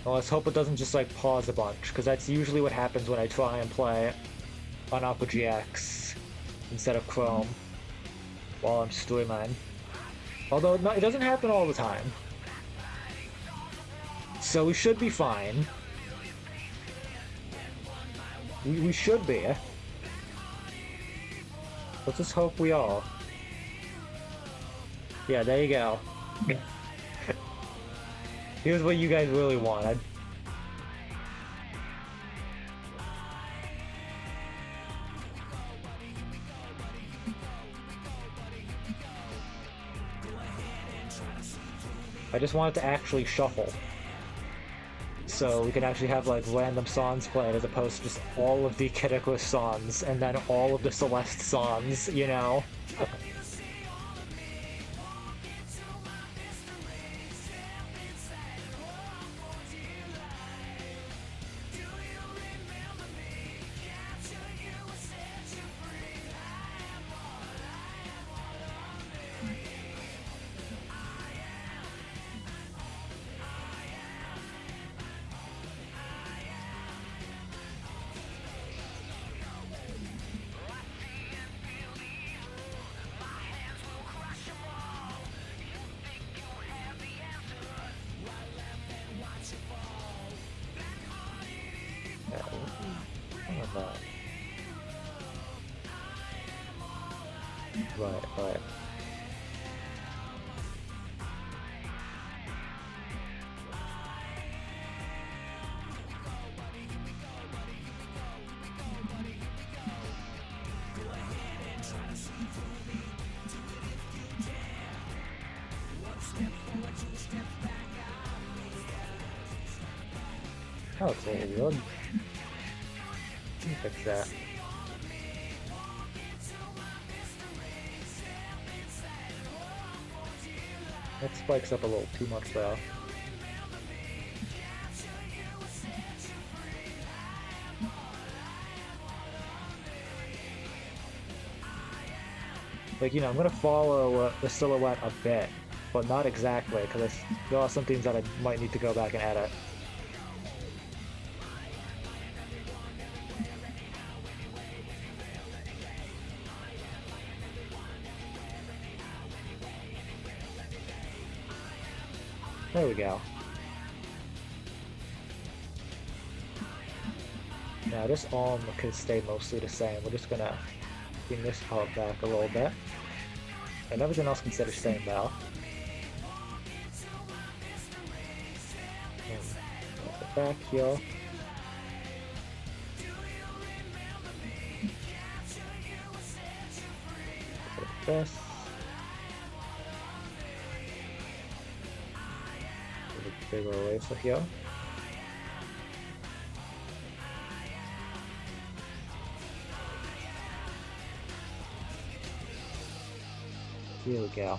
Well, let's hope it doesn't just like pause a bunch, because that's usually what happens when I try and play on Opera GX instead of Chrome while I'm streaming. Although it doesn't happen all the time. So we should be fine. We should be. Let's just hope we are. Yeah, there you go. Here's what you guys really wanted. I just want it to actually shuffle. So we can actually have like random songs played as opposed to just all of the Kid Icarus songs and then all of the Celeste songs, you know? Right. Oh, it's a little weird. Let me fix that. That spikes up a little too much there. Like, you know, I'm gonna follow the silhouette a bit, but not exactly, because there are some things that I might need to go back and edit. There we go. Now this arm could stay mostly the same. We're just gonna bring this part back a little bit. And everything else can stay the same now. back here. Like this. A bigger eraser here. Here we go.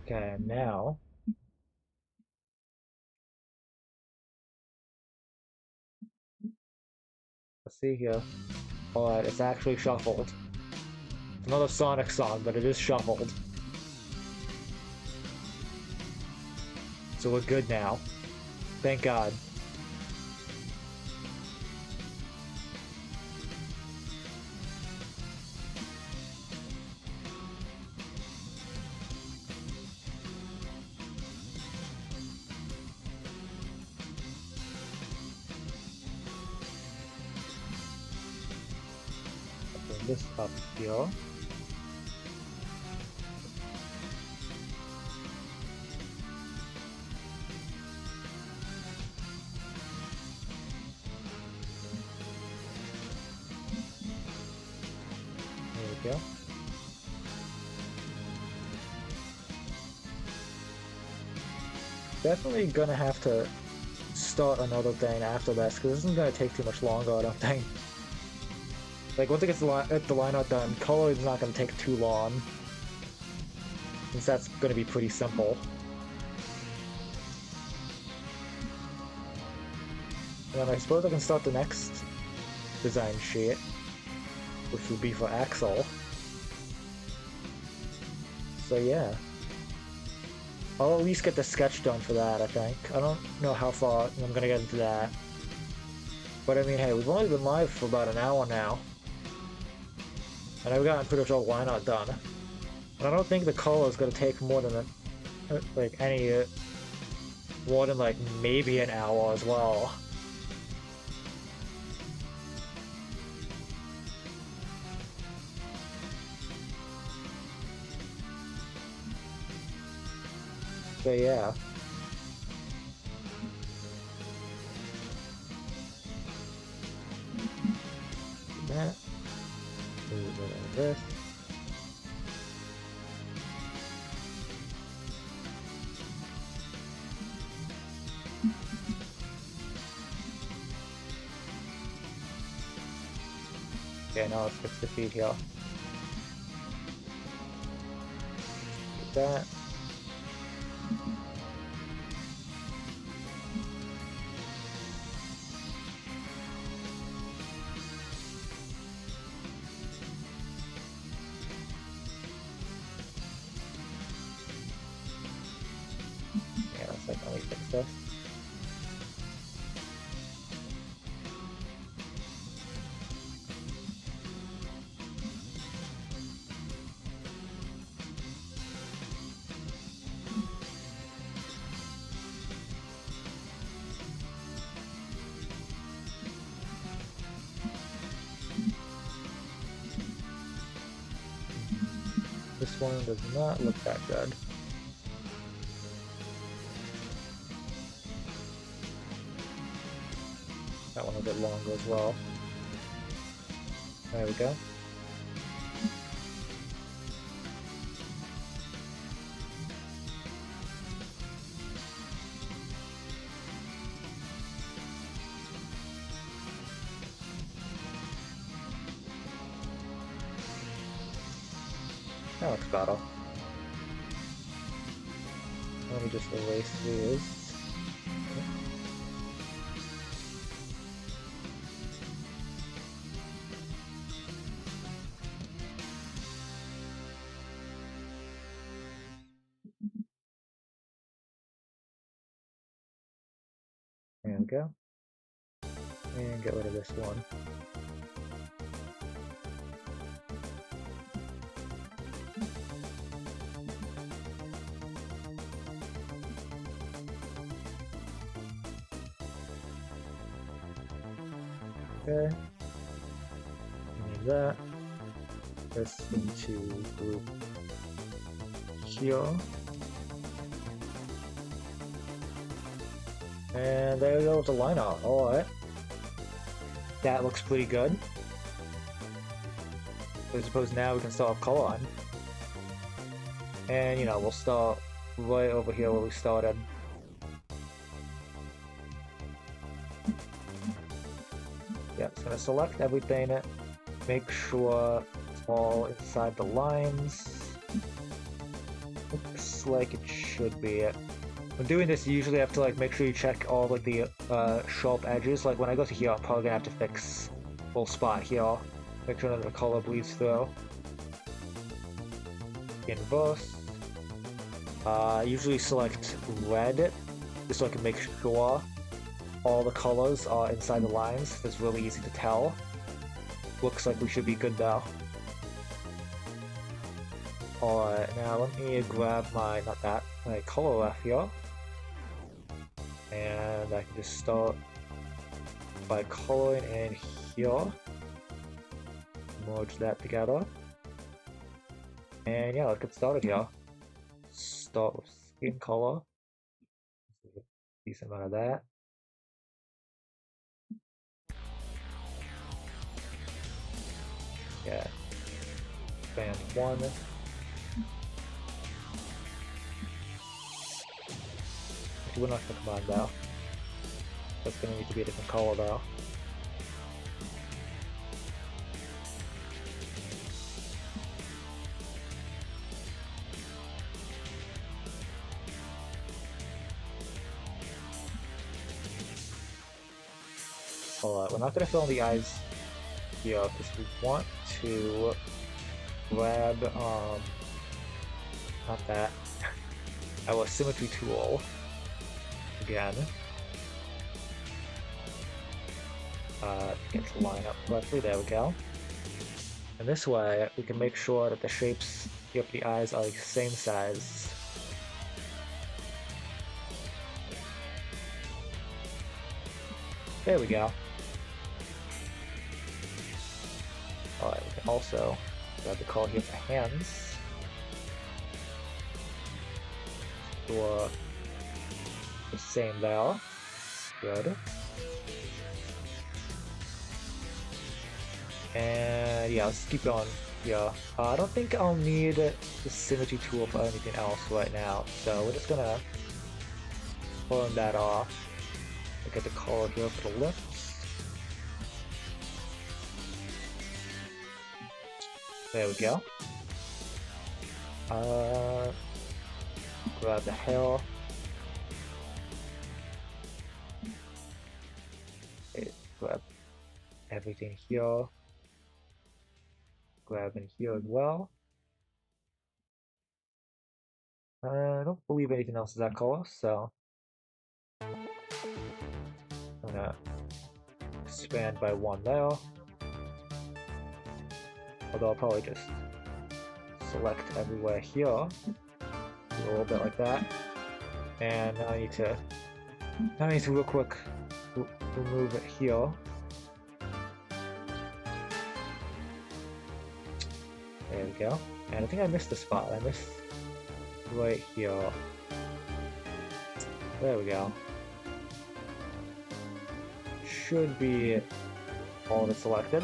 Okay, now let's see here. Alright, it's actually shuffled. It's another Sonic song, but it is shuffled. So we're good now. Thank God. Bring this up here. There we go. Definitely gonna have to start another thing after this, because this isn't gonna take too much longer, I don't think. Like, once it gets the line art done, color is not gonna take too long, since that's gonna be pretty simple. And I suppose I can start the next design sheet, which will be for Axel. So yeah. I'll at least get the sketch done for that, I think. I don't know how far I'm gonna get into that. But I mean, hey, we've only been live for about an hour now. And I've gotten pretty much all the line art done. And I don't think the color is gonna take more than, more than like maybe an hour as well. So yeah. That. A little bit of this. Okay, now let's fix the feed here. Like that. Yeah, let's definitely fix this. This one does not look that good. That one a bit longer as well. There we go. That looks better. Let me just erase these. There we go. And get rid of this one. Okay. Need that. This into group here. And there we go with the lineup. Alright. That looks pretty good. I suppose now we can start off color on. And, you know, we'll start right over here where we started. Yeah, it's gonna select everything, make sure it's all inside the lines. Looks like it should be. When doing this, you usually have to like make sure you check all like the sharp edges. Like when I go to here, I'm probably gonna have to fix a little spot here. Make sure that the color bleeds through. Inverse. Usually select red, just so I can make sure all the colors are inside the lines. It's really easy to tell. Looks like we should be good now. Alright, now let me grab my, my color ref here. And I can just start by coloring in here. Merge that together. And yeah, let's get started here. Start with skin color. Decent amount of that. Yeah. Band 1. We're not gonna combine though. That's gonna need to be a different color though. Alright, we're not gonna fill in the eyes here because we want to grab not that. Our symmetry tool again. Get the line up correctly, there we go. And this way we can make sure that the shapes here for the eyes are the same size. There we go. Alright, we can also grab the color here for hands. For the same there. Good. And yeah, let's keep going. Yeah, I don't think I'll need the symmetry tool for anything else right now, so we're just gonna turn that off. Look at the color here for the lips. There we go. Grab the hair. Okay, grab everything here. Grab in here as well. I don't believe anything else is that color, so I'm gonna expand by 1 there. Although I'll probably just select everywhere here. Do a little bit like that. And now I need to real quick remove it here. There we go. And I think I missed a spot. I missed right here. There we go. Should be all of it selected.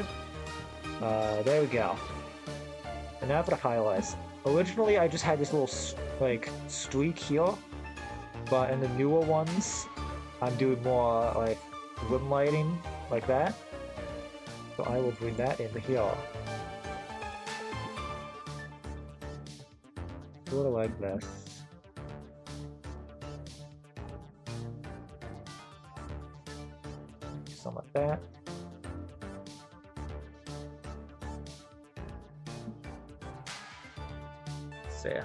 There we go. And now for the highlights. Originally, I just had this little like streak here, but in the newer ones, I'm doing more like rim lighting like that. So I will bring that in here. Sort of like this. Something like that. So yeah.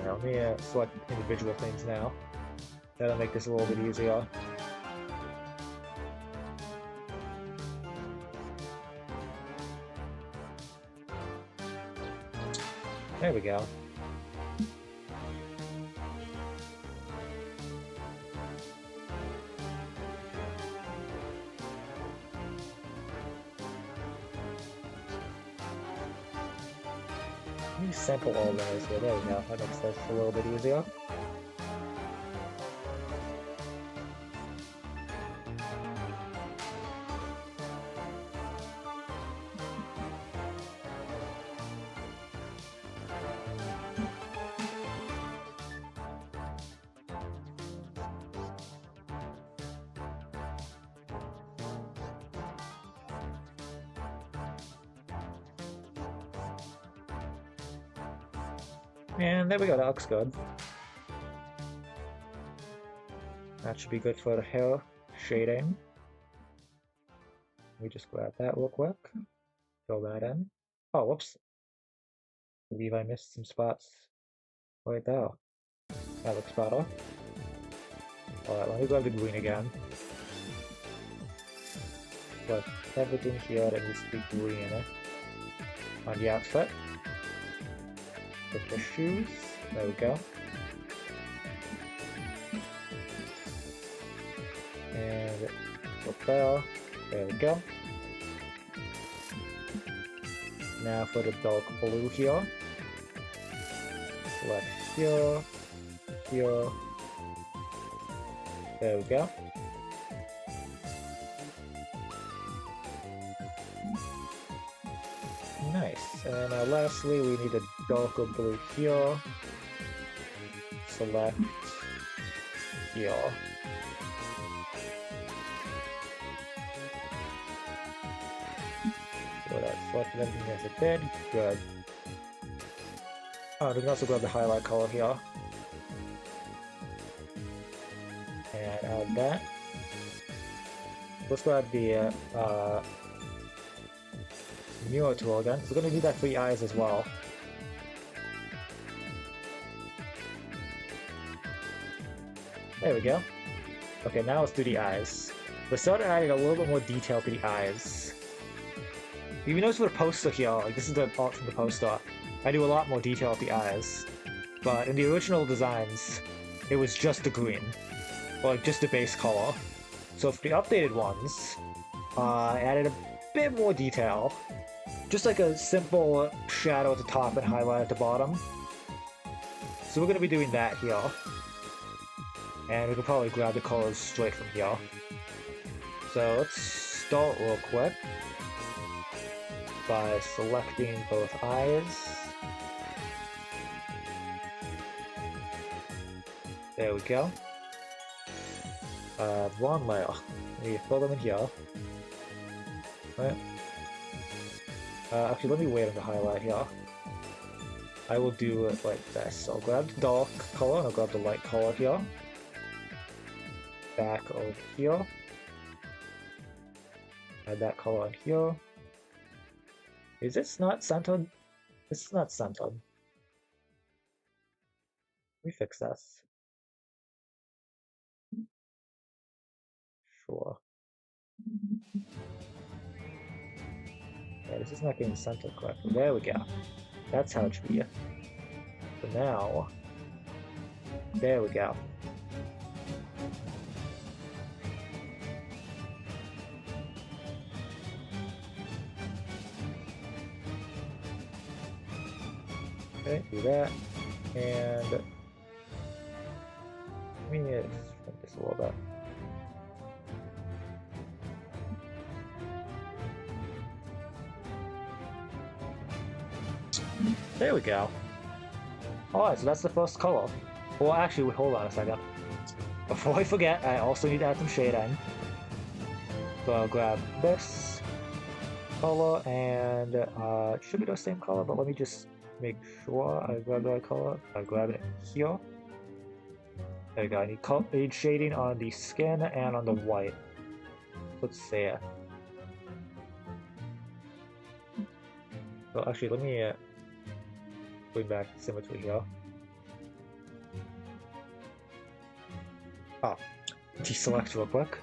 Now let me select individual things now. That'll make this a little bit easier. There we go. Let me sample all those here. There we go. That makes this a little bit easier. And there we go, that looks good. That should be good for the hair shading. Let me just grab that real quick. Fill that in. Oh, whoops. I believe I missed some spots right there. That looks better. Alright, let me grab the green again. Put everything here that needs to be green on the outfit. Put the shoes. There we go. And put there. There we go. Now for the dark blue here. Select here, here. There we go. Nice. And lastly, we need a darker blue here. Select here. So that's selected everything as it did. Good. Oh, we can also grab the highlight color here. And add that. Let's grab the mirror tool again, because we're going to need that for the eyes as well. There we go. Okay, now let's do the eyes. We started adding a little bit more detail to the eyes. If you notice for the poster here, like this is the art from the poster, I do a lot more detail with the eyes. But in the original designs, it was just the green. Or like just the base color. So for the updated ones, I added a bit more detail. Just like a simple shadow at the top and highlight at the bottom. So we're going to be doing that here. And we can probably grab the colors straight from here. So let's start real quick by selecting both eyes. There we go. One layer. We fill them in here. Right. Actually, let me wait on the highlight here. I will do it like this. I'll grab the dark color and I'll grab the light color here. Back over here. Add that color on here. Is this not centered? This is not centered. Let me fix this. Sure. Yeah, this is not getting centered correctly. There we go. That's how it should be. So now, there we go. Okay, do that, and let me shrink this a little bit. There we go. Alright, so that's the first color. Well, actually, hold on a second. Before I forget, I also need to add some shading. So I'll grab this color, and it should be the same color, but let me just make sure I grab the right color. I grab it here. There we go. I need shading on the skin and on the white. Let's see it. So actually, let me bring back symmetry here. Ah, deselect real quick.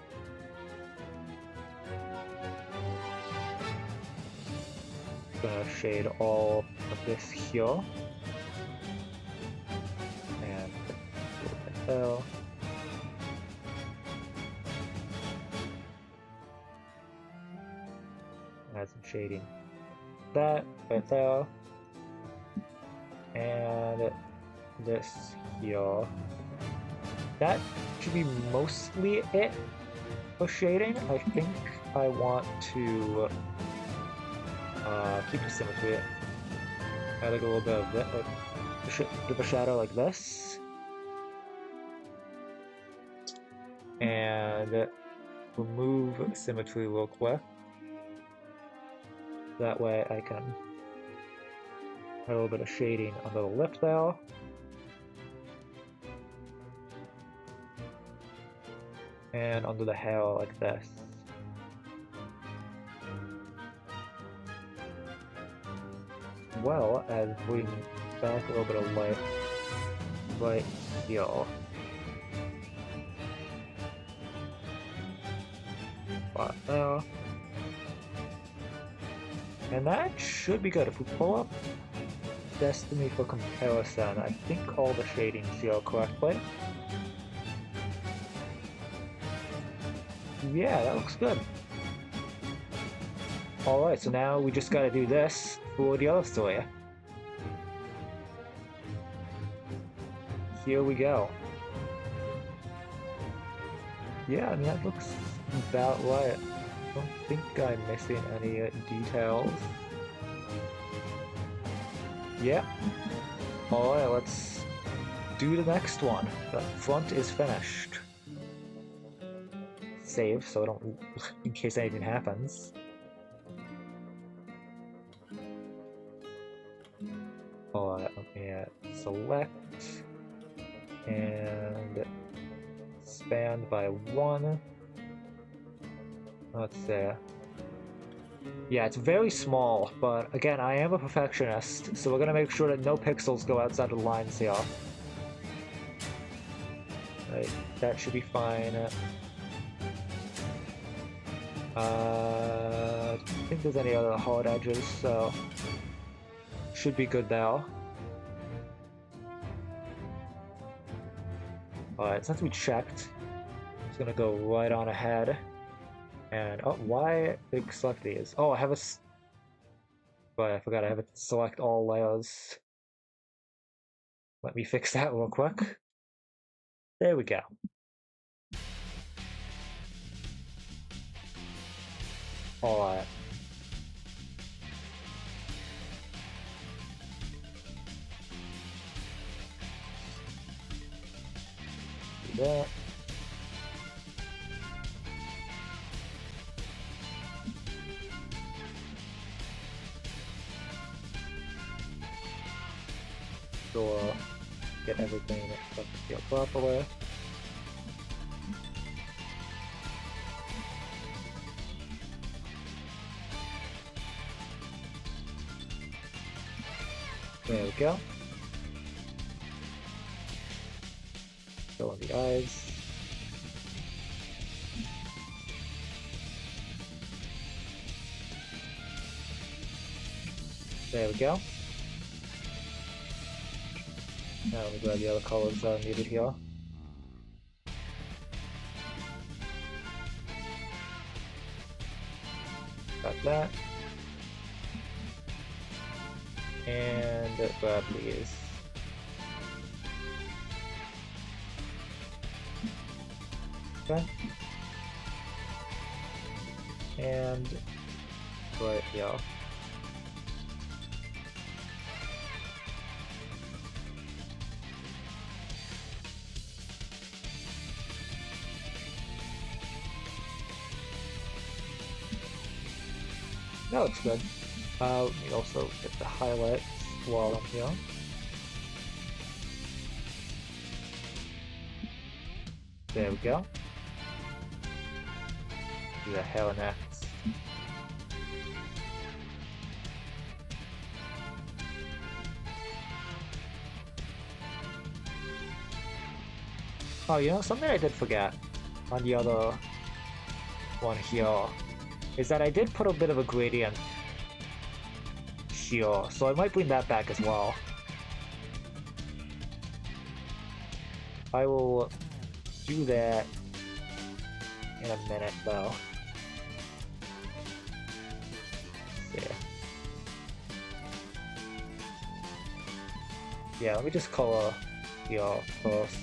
Gonna shade all of this here. And a little bit there. Add some shading. That right there. And this here. That should be mostly it for shading. I think I want to keep the symmetry. Add like a little bit of that, like give a shadow like this, and remove symmetry real quick. That way I can A little bit of shading under the lip there. And under the hair like this. As well as bring back a little bit of light right here. Right there. And that should be good. If we pull up Destiny for comparison, I think all the shadings here correctly. Yeah, that looks good. Alright, so now we just gotta do this for the other story. Here we go. Yeah, I mean, that looks about right. I don't think I'm missing any details. Yeah. Alright, let's do the next one. The front is finished. Save, so I don't, in case anything happens. Alright, okay, select and expand by 1. Let's see. Yeah, it's very small, but again, I am a perfectionist, so we're gonna make sure that no pixels go outside of the lines here. Right, that should be fine. I don't think there's any other hard edges, so should be good now. Alright, since we checked, it's gonna go right on ahead. And, oh, why did I select these? Oh, I have a... Right, I forgot I have it select all layers. Let me fix that real quick. There we go. Alright. Do that. So, get everything up here properly. There we go. Fill in the eyes. There we go. Now we grab the other colors that are needed here. Got that. And grab these. Okay. And right here. That looks good. Let me also get the highlights while I'm here. There we go. Do the hair next. Oh, you know, something I did forget on the other one here is that I did put a bit of a gradient here, so I might bring that back as well. I will do that in a minute though. Yeah. Yeah, let me just color here first.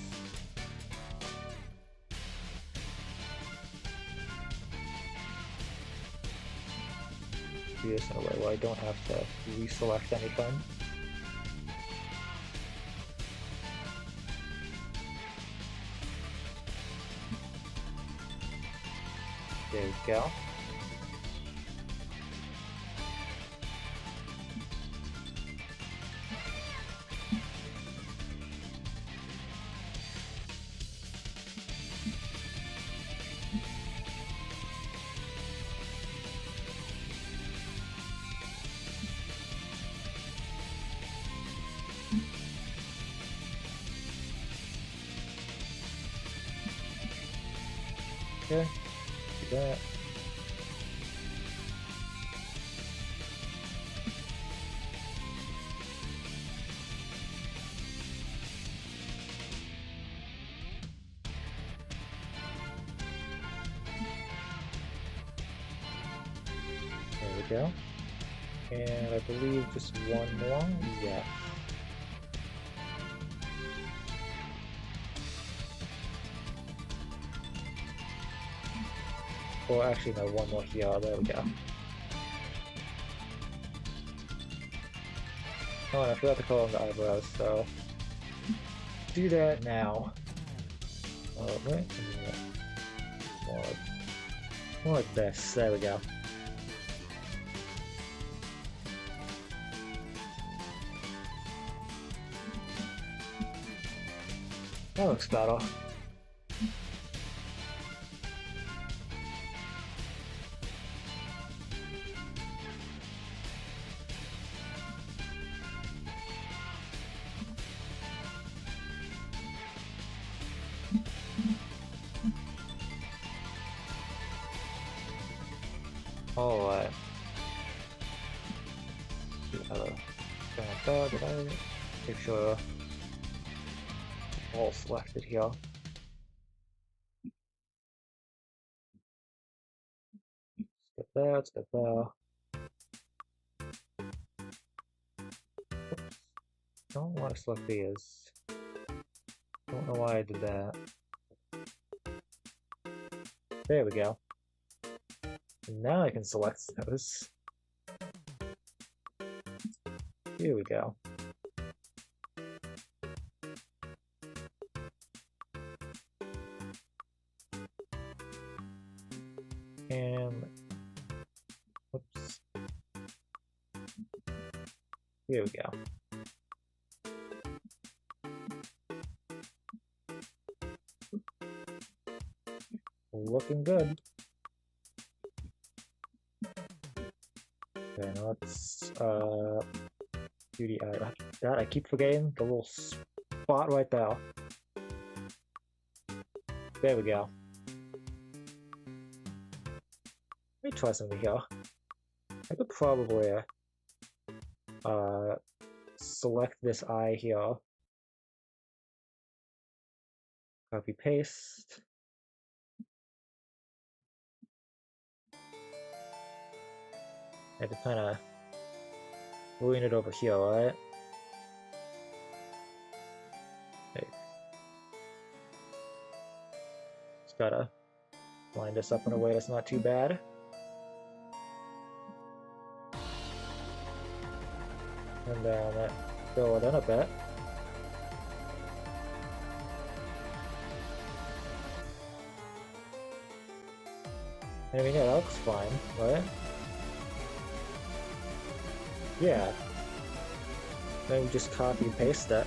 Do this in a way where I don't have to reselect anything. There we go. Okay, do that. There we go. And I believe just one more? Yeah. Or actually, no, one more here. There we go. Oh, and I forgot to color on the eyebrows, so... do that now. Oh, wait. More like this. There we go. That looks better. Alright. Did I make sure all selected here? Let's get there, let's get there. Oops. Don't want to select these. Don't know why I did that. There we go. And now I can select those. Here we go. And oops. Here we go. Looking good. Okay, now let's do the eye. That I keep forgetting the little spot right there. There we go. Let me try something here. I could probably select this eye here. Copy paste. I have to kind of ruin it over here, right? Okay. Just gotta line this up in a way that's not too bad. And then fill it in a bit. I mean, yeah, that looks fine, right? Yeah. Then we just copy and paste it.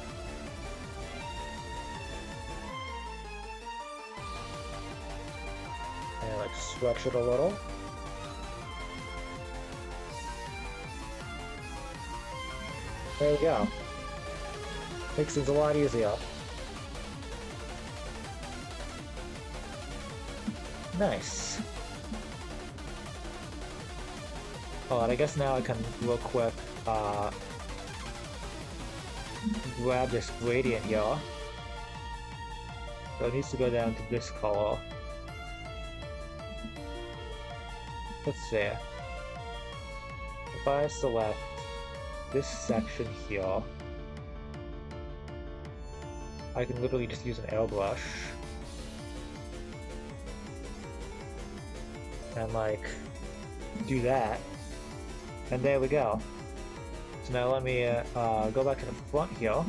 And like stretch it a little. There we go. Makes things a lot easier. Nice. Oh, and I guess now I can real quick grab this gradient here. So it needs to go down to this color. Let's see. If I select this section here, I can literally just use an airbrush and like do that, and there we go. So now let me go back to the front here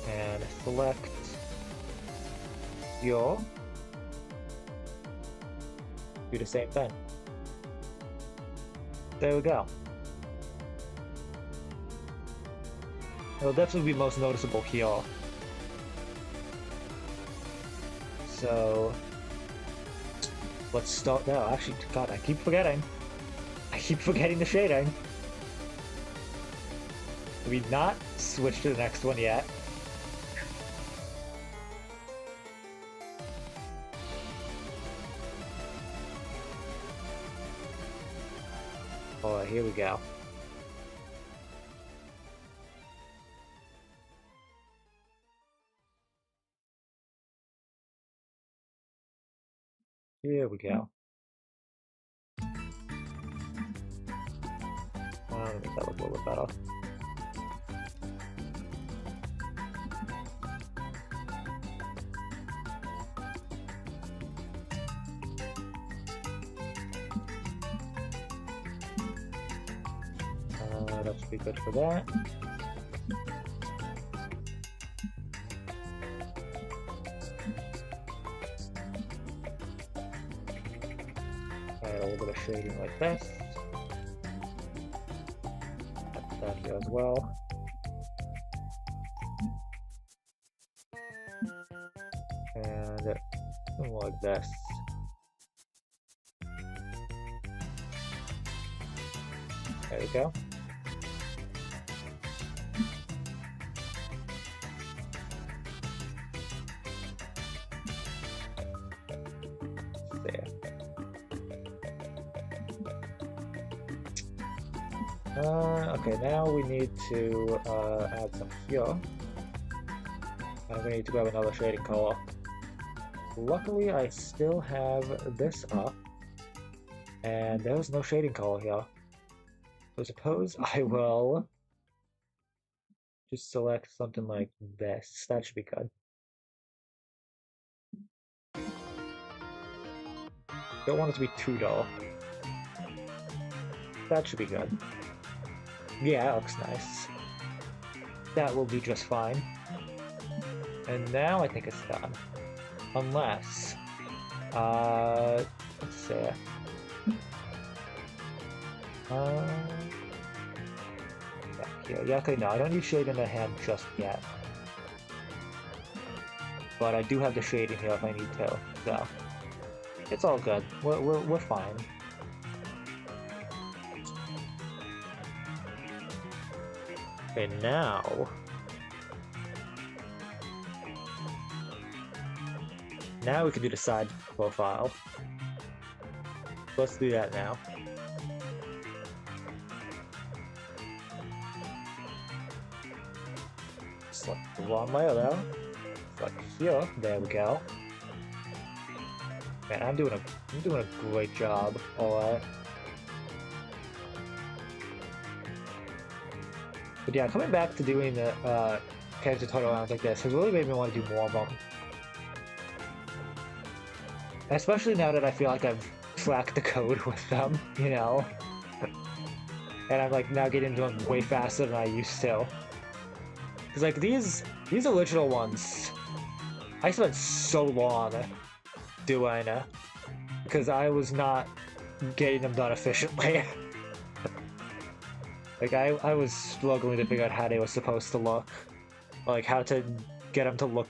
and select here. Do the same thing. There we go. It'll definitely be most noticeable here. So let's start now. Actually, God, I keep forgetting. I keep forgetting the shading. We've not switched to the next one yet. Alright, here we go. Here we go. Make that look a little bit better. That should be good for that. Add a little bit of shading like this. Add that here as well. And something like this. There you go. There. Okay, now we need to add some here. And I'm going to need to grab another shading color. Luckily, I still have this up, and there's no shading color here. So I suppose I will just select something like this. That should be good. Don't want it to be too dull. That should be good. Yeah, that looks nice. That will be just fine. And now I think it's done. Unless, let's see. Back here. Yeah, okay, no, I don't need shade in the hand just yet. But I do have the shading here if I need to, so it's all good. We're fine. Okay, now we can do the side profile. Let's do that now. Select the wrong layer though. Select here. There we go. Man, I'm doing a great job. Alright. But yeah, coming back to doing the character turnarounds like this has really made me want to do more of them. Especially now that I feel like I've cracked the code with them, you know? And I'm like now getting into them way faster than I used to. Cause like these original ones, I spent so long doing because I was not getting them done efficiently. Like I was struggling to figure out how they were supposed to look, like how to get them to look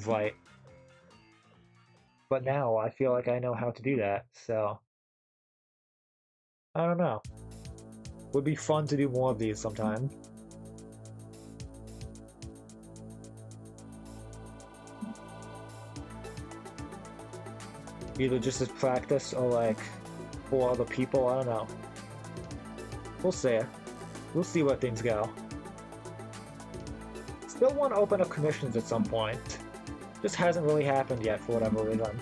right. But now I feel like I know how to do that, so I don't know. Would be fun to do more of these sometime. Either just as practice or like for other people, I don't know. We'll see. We'll see where things go. Still want to open up commissions at some point. Just hasn't really happened yet for whatever reason.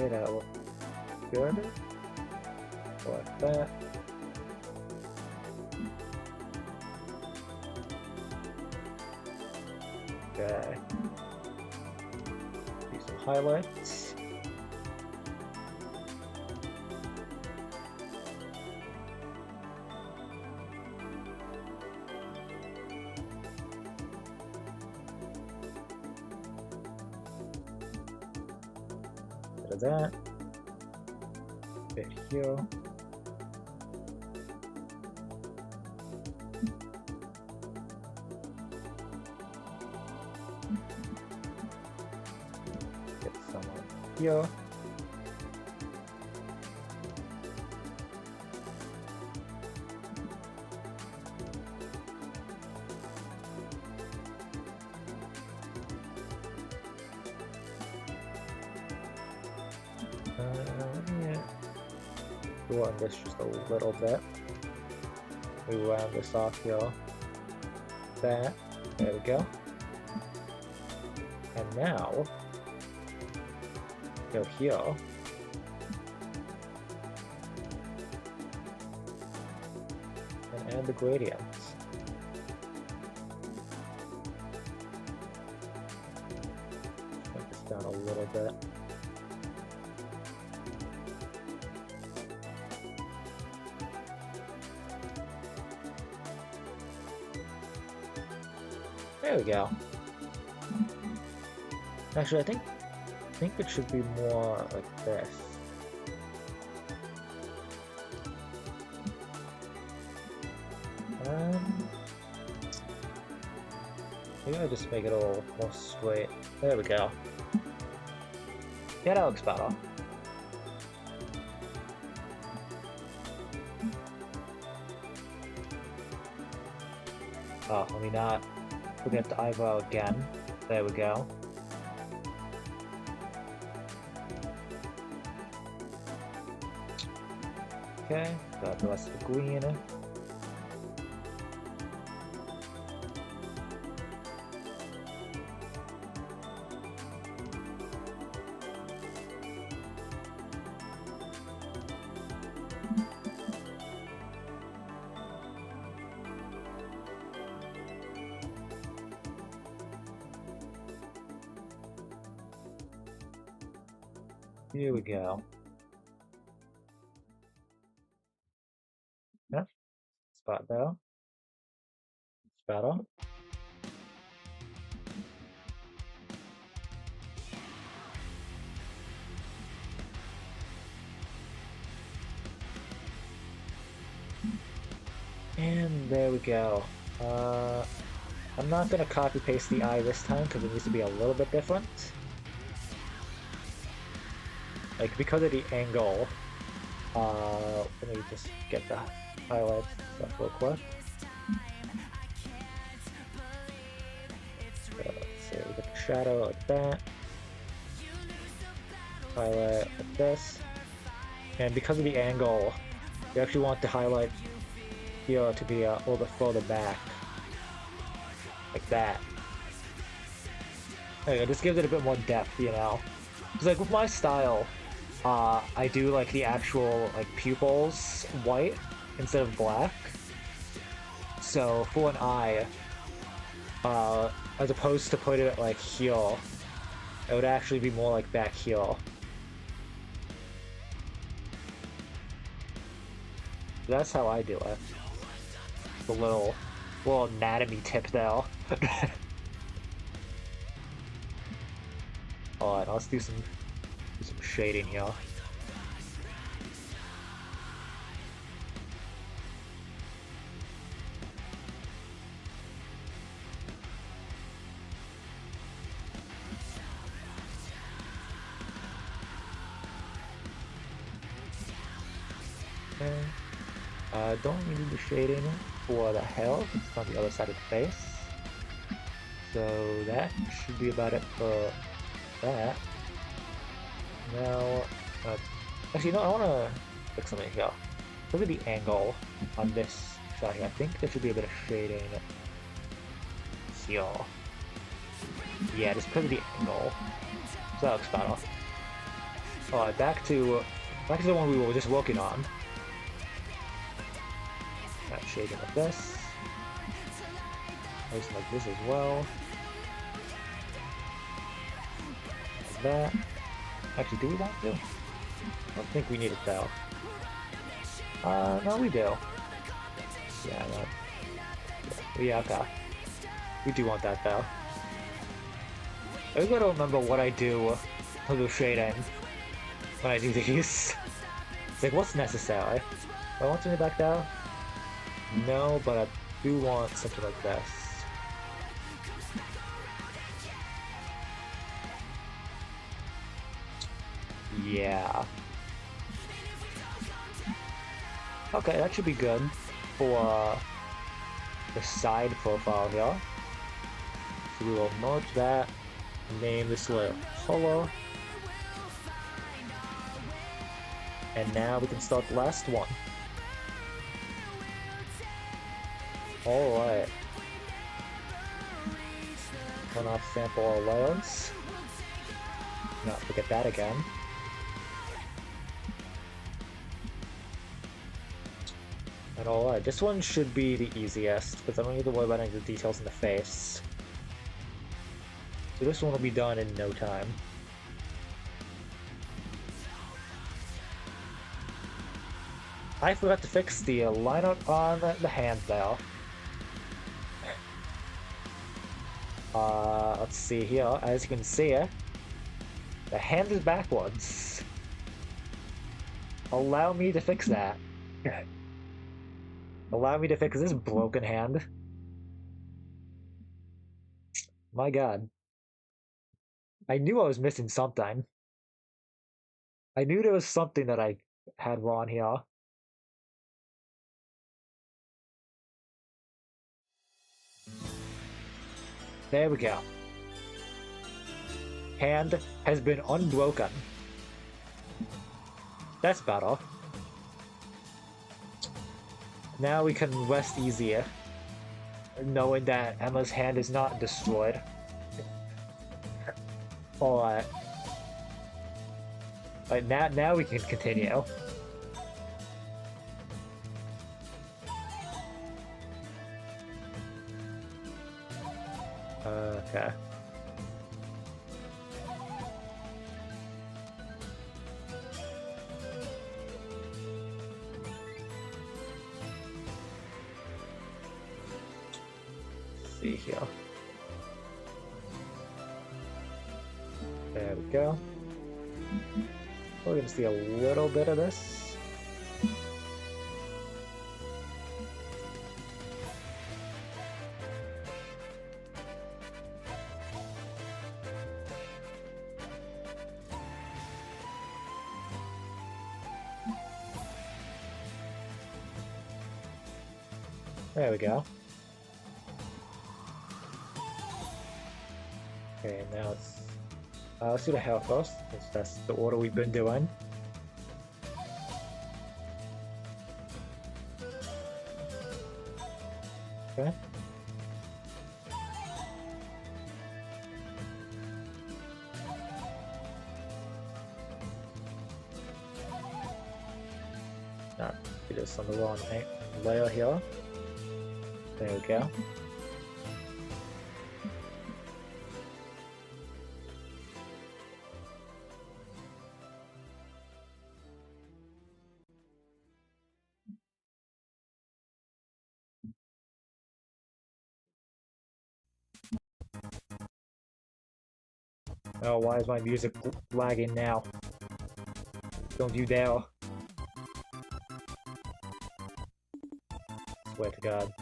Okay, that looks good. Like that. Okay. Do some highlights. Bit of that. Bit here. Get some up here. Yeah. We want this just a little bit. We round this off here. That. There we go. And now, go here. And add the gradients. Make this down a little bit. There we go. Actually, I think it should be more like this. Maybe I just make it all more straight. There we go. Yeah, that looks better. Oh, let me not forget the eyebrow again. There we go. Okay, got the rest of the green. Here we go. Yep. Spot there. Spot on. And there we go. I'm not gonna copy paste the eye this time because it needs to be a little bit different. Like, because of the angle, let me just get the highlights stuff real quick. So, let's see, we get the shadow like that. Highlight like this. And because of the angle, you actually want the highlight here to be a little bit further back. Like that. There you go, just gives it a bit more depth, you know? Because, like, with my style, I do, like, the actual, like, pupils white instead of black. So, for an eye, as opposed to putting it, like, here, it would actually be more like back here. That's how I do it. The little anatomy tip there. Alright, let's do some shading here. Okay. Don't really do the shading for the hair, it's on the other side of the face. So that should be about it for that. Now, actually, no, I want to fix something here. Look at the angle on this side here. I think there should be a bit of shading here. Yeah, just because of the angle. So that looks better. Alright, back to the one we were just working on. Not shading like this. Placing like this as well. Like that. Actually, do we want to? I don't think we need it though. No, we do. Yeah, no. Yeah, okay. We do want that though. I gotta remember what I do for the shading when I do these. It's like, what's necessary? Do I want something back there? No, but I do want something like this. Yeah. Okay, that should be good for the side profile here. So we will merge that, name this layer color, and now we can start the last one. Alright. Turn off sample all layers. Not forget that again. And alright, this one should be the easiest, because I don't need to worry about any of the details in the face. So this one will be done in no time. I forgot to fix the lineup on the hand there. Let's see here. As you can see, the hand is backwards. Allow me to fix that. Allow me to fix this broken hand. My god. I knew I was missing something. I knew there was something that I had wrong here. There we go. Hand has been unbroken. That's better. Now we can rest easier, knowing that Emma's hand is not destroyed. Alright. But now we can continue. Okay. Let's see here. There we go. We're gonna see a little bit of this. There we go. Okay, now let's do the hair first, because that's the order we've been doing. Okay. Not do this on the wrong layer here. There we go. Oh, why is my music lagging now? Don't you dare. Swear to God.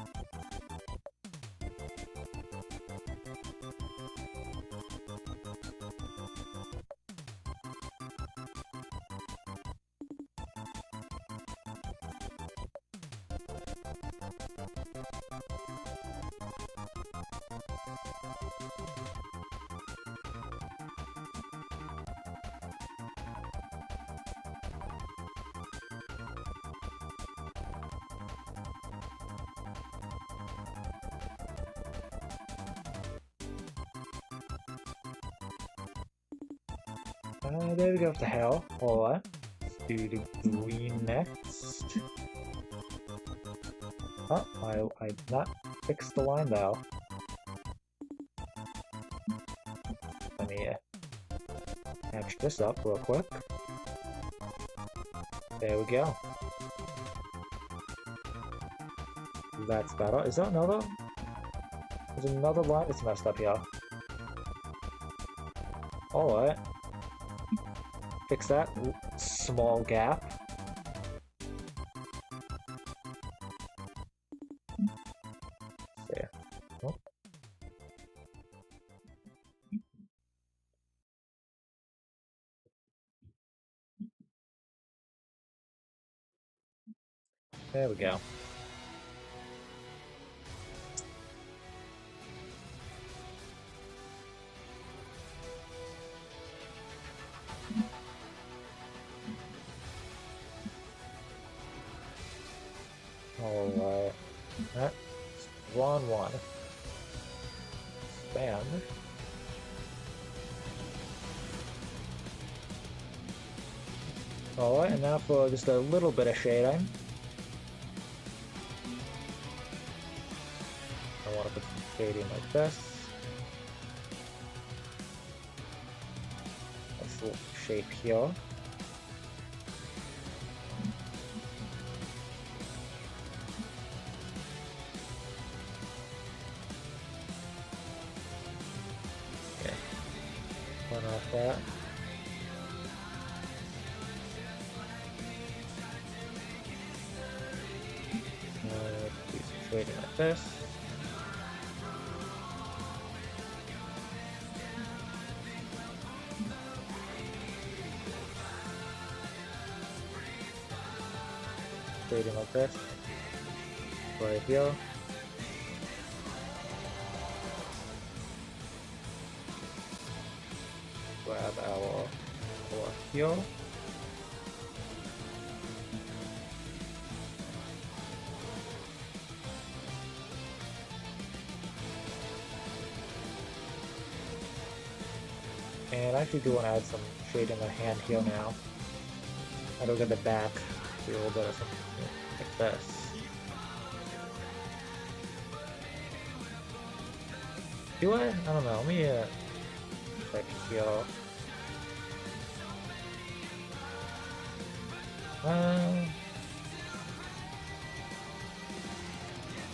There we go with the hell. Alright. Let's do the green next. Oh, I not fixed the line though. Let me match this up real quick. There we go. That's better. Is there another? There's another line that's messed up here. Alright. Fix that small gap. There. Oh. There we go. Alright. That's 1-1. Expand. Alright, and now for just a little bit of shading. I want to put some shading like this. Nice little shape here. Okay. Turn off that. Do some shading like this. Shading like this. Right here. Grab our here. And I actually do want to add some shade in the hand here now. I don't get the back. Do a little bit of something like this. Do I? I don't know. Let me check here.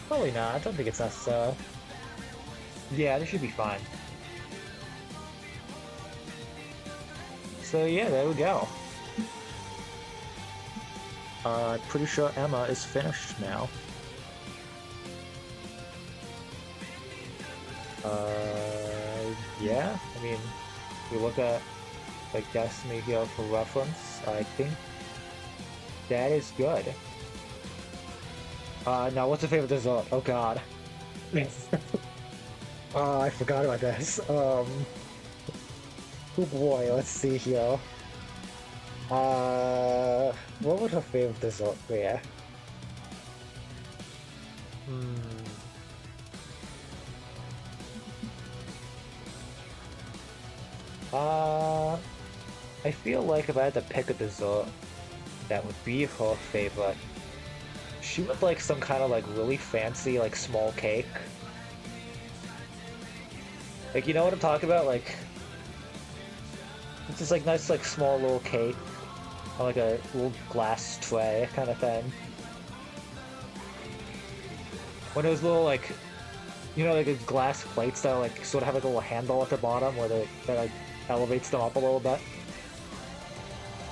Probably not. I don't think it's necessary. Yeah, this should be fine. So yeah, there we go. I'm pretty sure Emma is finished now. Yeah, I mean, if you look at the Destiny here for reference, I think that is good. Now what's your favorite dessert? Oh god. Oh, I forgot about this. Oh boy, let's see here. What would her favorite dessert be? I feel like if I had to pick a dessert that would be her favorite, she would like some kind of like really fancy like small cake. Like, you know what I'm talking about? Like, it's just like nice like small little cake on like a little glass tray kind of thing. One of those little like, you know, like those glass plates that like sort of have like a little handle at the bottom where that like elevates them up a little bit.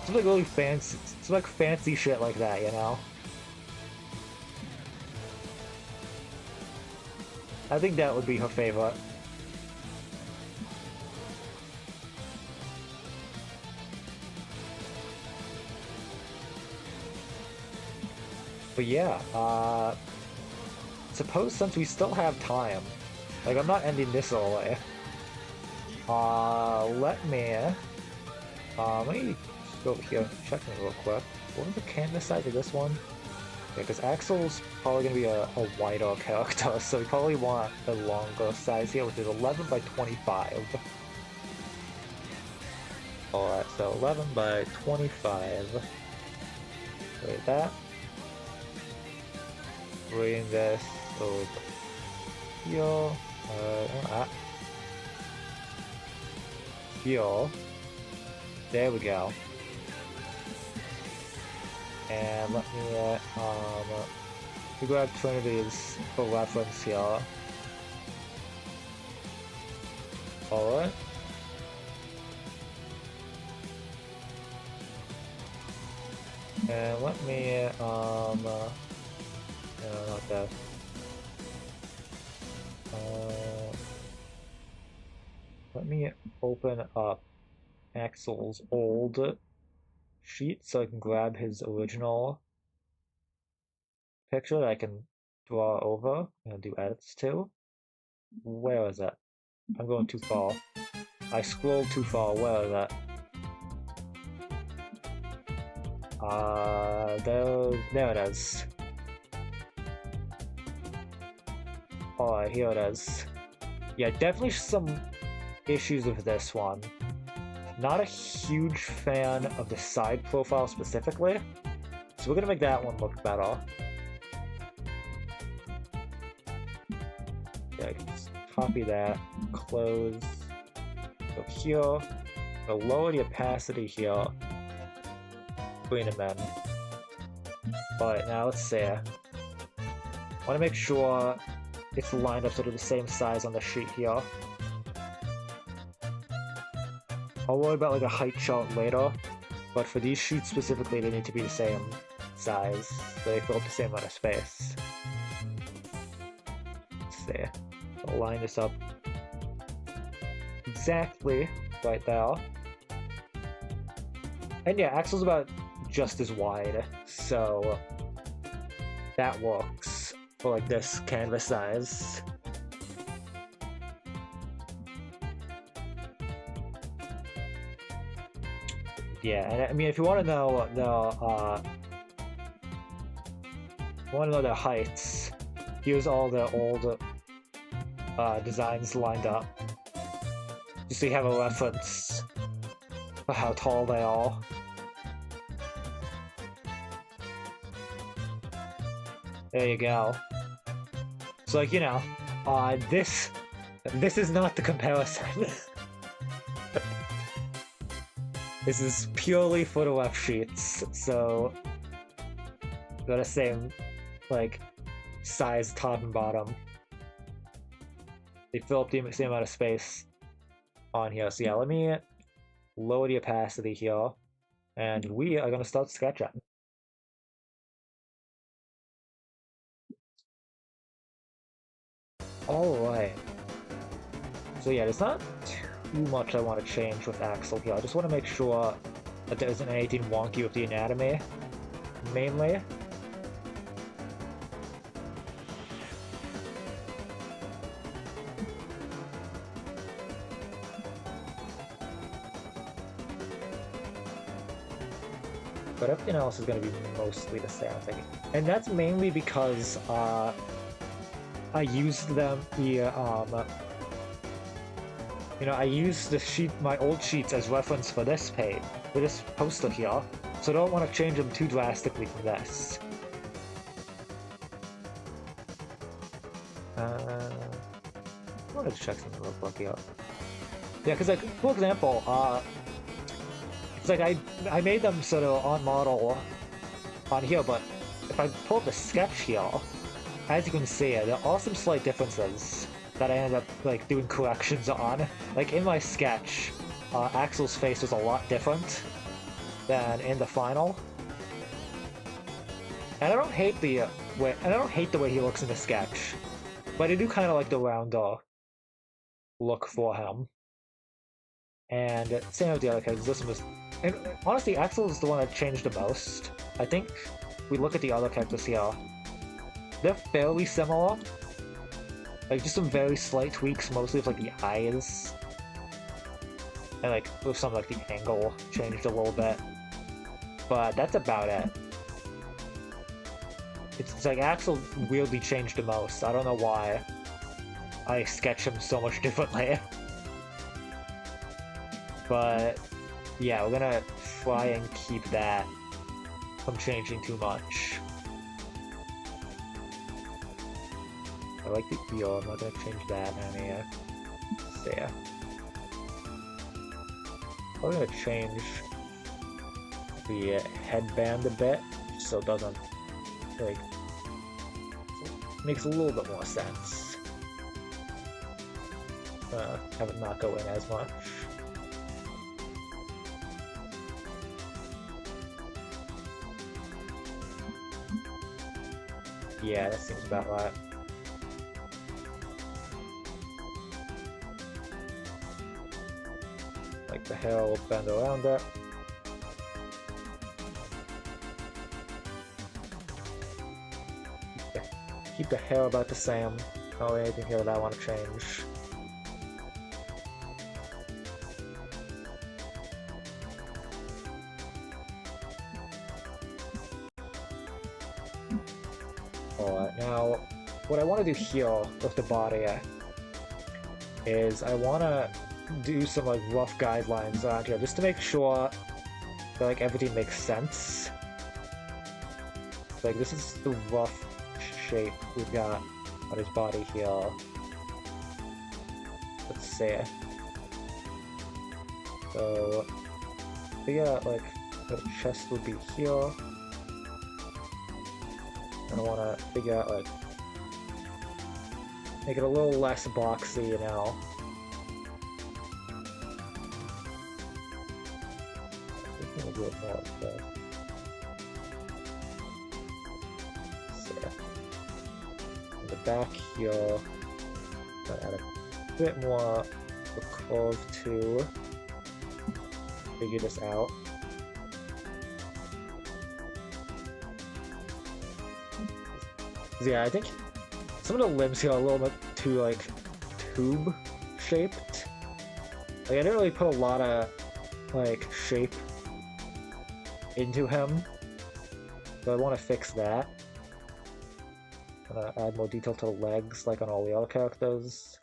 It's like really fancy. It's like fancy shit like that, you know. I think that would be her favorite. But yeah, suppose since we still have time, like I'm not ending this early. Let me just go over here and check it real quick. What was the canvas size of this one? Yeah, because Axel's probably gonna be a wider character, so we probably want a longer size here, which is 11 by 25. Alright, so 11 by 25. Like that. Bring this over here. Here. There we go. And let me grab Trinity's for reference here. Alright. And let me no, not that. Let me open up Axel's old sheet so I can grab his original picture that I can draw over and do edits to. Where is it? I'm going too far. I scrolled too far. Where is it? There it is. Alright, here it is. Yeah, definitely some issues with this one. Not a huge fan of the side profile specifically, so we're gonna make that one look better. Yeah, I can just copy that, close, go here, go lower the opacity here, bring them in. Alright, now let's see. I want to make sure it's lined up so they're the same size on the sheet here. I'll worry about like a height chart later, but for these sheets specifically they need to be the same size, so they fill up the same amount of space. Let's see. I'll line this up exactly right there. And yeah, Axel's about just as wide, so that works for like this canvas size. Yeah, and I mean, if you want to know their heights, here's all the old designs lined up, just so you have a reference for how tall they are. There you go. So, like, you know, this is not the comparison. This is purely for the left sheets, so they're the same, like, size top and bottom. They fill up the same amount of space on here. So yeah, let me lower the opacity here, and we are gonna start sketching. Alright. So yeah, there's not too much I want to change with Axel here. I just want to make sure that there isn't anything wonky with the anatomy, mainly. But everything else is going to be mostly the same thing. And that's mainly because I used them here, you know, I used my old sheets as reference for this page, for this poster here, so I don't want to change them too drastically from this. I wanted to check something real quick here. Yeah, because, like, for example, it's like I made them sort of on model on here, but if I pull up the sketch here, as you can see, there are some slight differences that I ended up like doing corrections on. Like in my sketch, Axel's face was a lot different than in the final, and I don't hate the way he looks in the sketch, but I do kind of like the rounder look for him. And same with the other characters. This one was, and honestly, Axel is the one that changed the most. I think if we look at the other characters here, they're fairly similar. Like, just some very slight tweaks, mostly with, like, the eyes. And, like, with some, like, the angle changed a little bit. But that's about it. It's like, Axel weirdly changed the most. I don't know why. I sketch him so much differently. But, Yeah, we're gonna try and keep that from changing too much. I like the EO, I'm not gonna change that any so yeah. I'm gonna change the headband a bit so it doesn't like makes a little bit more sense. Have it not go in as much. Yeah, that seems about right. Like the hair will bend around it. Keep the hair about the same. Oh, anything here that I want to change. Alright, now what I want to do here with the body is I want to do some like rough guidelines around here just to make sure that like everything makes sense. Like this is the rough shape we've got on his body here. Let's see. So figure out like the chest would be here. And I want to figure out like make it a little less boxy, you know. I think we'll do it more like this. Back here, add a bit more of a curve to figure this out. Yeah, I think some of the limbs here are a little bit too like tube shaped. Like I didn't really put a lot of like shape into him, so I want to fix that. Add more detail to the legs, like on all the other characters.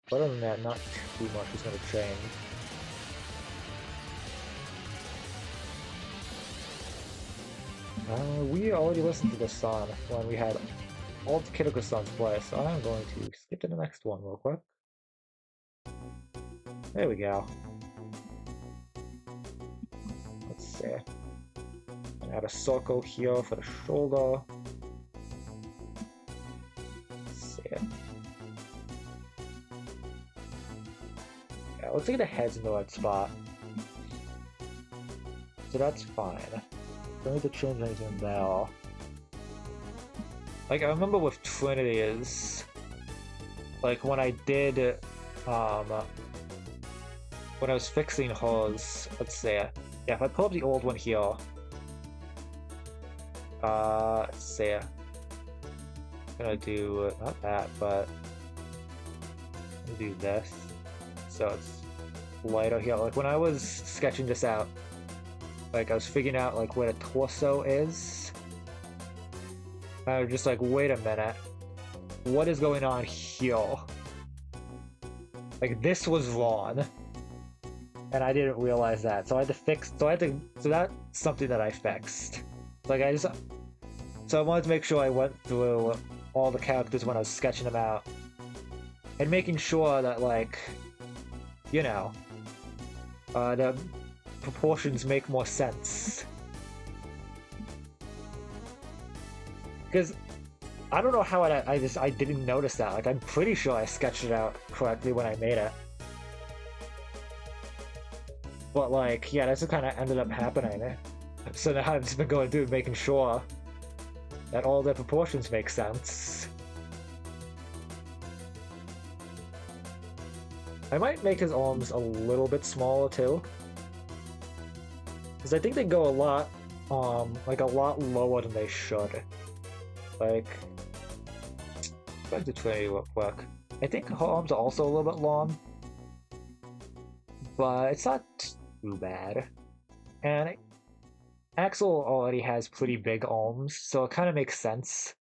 But other than that, not too much is going to change. We already listened to this song when we had all the Kidoko-sons play, so I'm going to skip to the next one real quick. There we go. Let's see. Add a circle here for the shoulder. Let's see. Yeah, let's get the heads in the right spot. So that's fine. Don't need to change anything there. Like I remember with Trinity is like when I did when I was fixing hers, let's see. Yeah, if I pull up the old one here. Let's see. I'm gonna do not that, but I'm gonna do this. So it's lighter here. Like when I was sketching this out, like I was figuring out like where the torso is. I was just like, wait a minute, what is going on here? Like this was wrong, and I didn't realize that. So I had to fix. So that's something that I fixed. Like so I wanted to make sure I went through all the characters when I was sketching them out, and making sure that like, you know, the proportions make more sense. Because I don't know how I didn't notice that. Like I'm pretty sure I sketched it out correctly when I made it. But like, yeah, that's what kind of ended up happening. So now I've just been going through making sure that all the proportions make sense. I might make his arms a little bit smaller too. Because I think they go a lot lower than they should. Like, back to Trinity real quick. I think her arms are also a little bit long, but it's not too bad. And Axel already has pretty big arms, so it kind of makes sense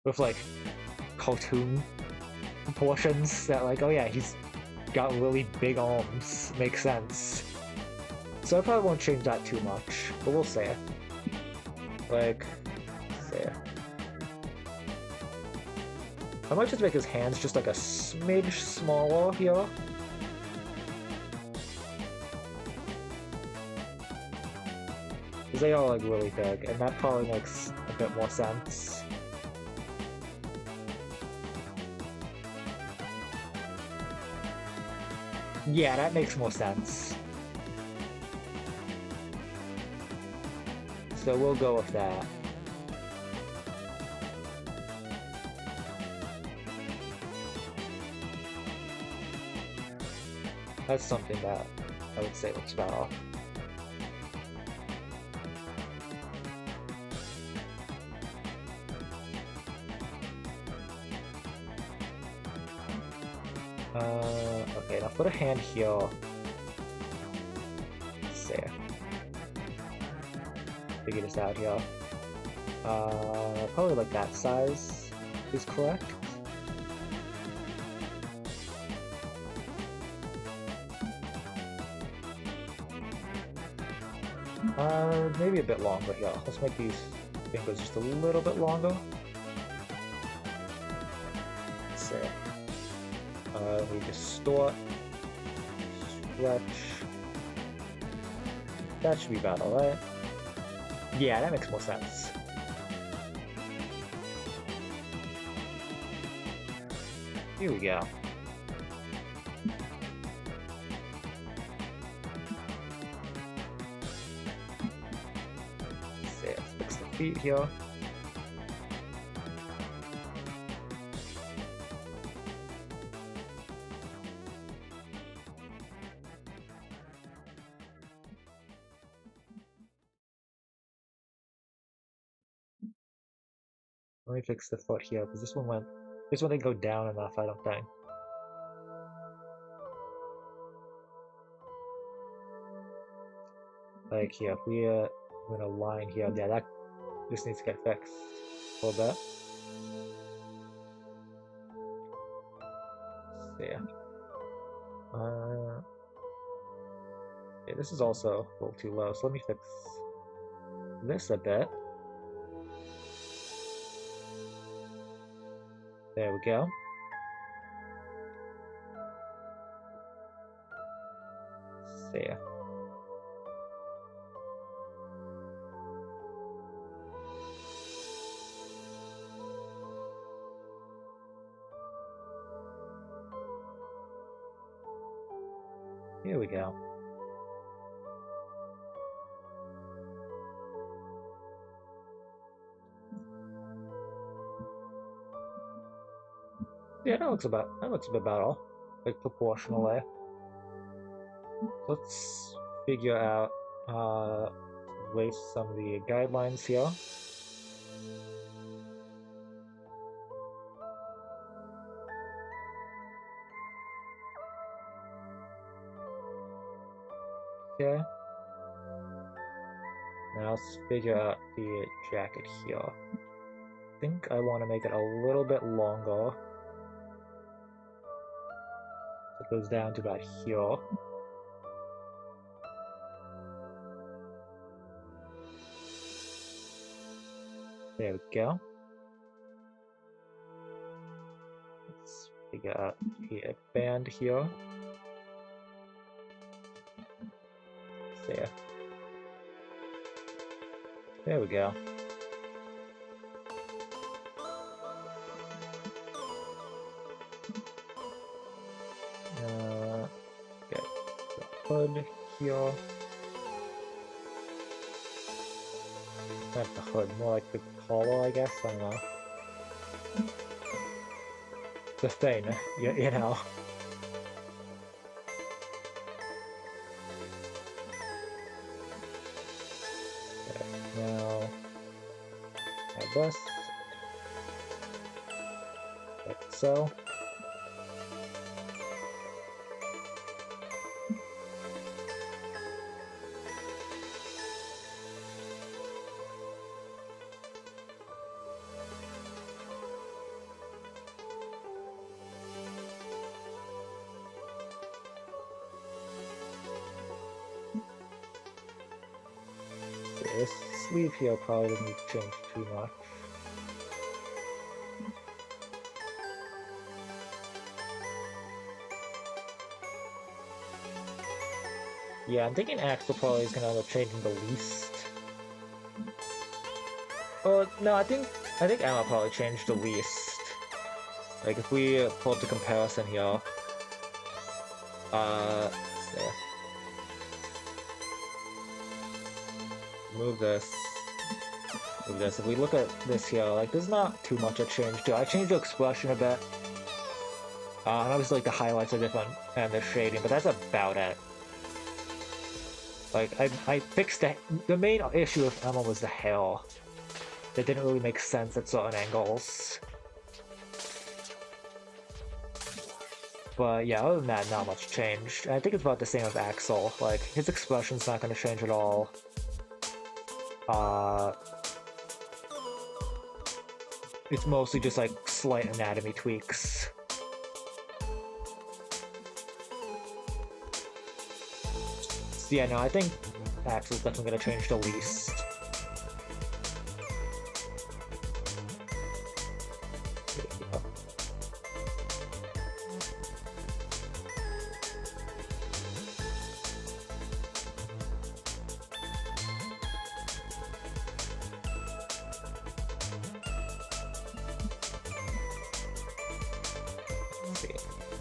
with like cartoon proportions that like, oh yeah, he's got really big arms. Makes sense. So I probably won't change that too much, but we'll see. Like, see. I might just make his hands just like a smidge smaller here. Because they are like really big, and that probably makes a bit more sense. Yeah, that makes more sense. So we'll go with that. That's something that I would say looks better. Okay, now put a hand here. Let's see. Figure this out here. Probably like that size is correct. Maybe a bit longer here. Let's make these fingers just a little bit longer. Let's see. We distort, stretch. That should be better, right? Yeah, that makes more sense. Here we go. Let's see, let's fix the feet here. Let me fix the foot here, because this one didn't go down enough, I don't think. Like here, if we're gonna line here, yeah, that just needs to get fixed a little bit. So yeah. Yeah, this is also a little too low, so let me fix this a bit. There we go. So yeah. Here we go. Yeah, that looks a bit better, like proportionally. Let's figure out erase some of the guidelines here. Okay. Now let's figure out the jacket here. I think I want to make it a little bit longer. So it goes down to about here. There we go. Let's figure out the band here. There we go. Get the hood here. Not the hood, more like the collar, I guess. I don't know. The thing, you know. Now, add this. Like so. this sleeve here probably doesn't need to change too much. Yeah, I'm thinking Axel probably is gonna end up changing the least. Oh no, I think Emma probably changed the least. Like if we pull up the comparison here, let's see. Move this. Move this. If we look at this here, like there's not too much I changed. I changed the expression a bit. And obviously like the highlights are different and the shading, but that's about it. Like I fixed the main issue with Emma was the hair. That didn't really make sense at certain angles. But yeah, other than that, not much changed. And I think it's about the same with Axel. Like, his expression's not gonna change at all. It's mostly just like slight anatomy tweaks. So yeah, no, I think Axel's definitely gonna change the least.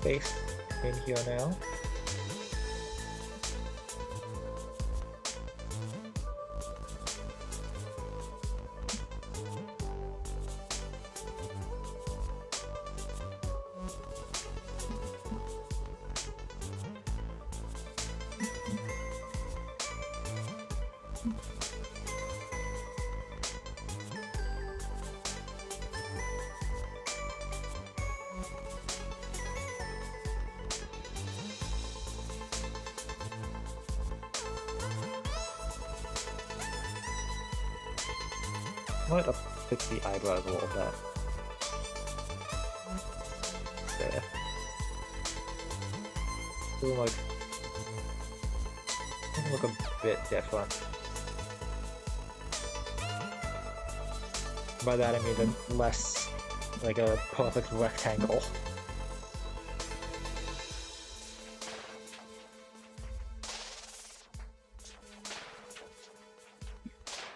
Face in here now. Might have fixed the eyebrows a little bit. There. Look a bit different. By that I mean less like a perfect rectangle.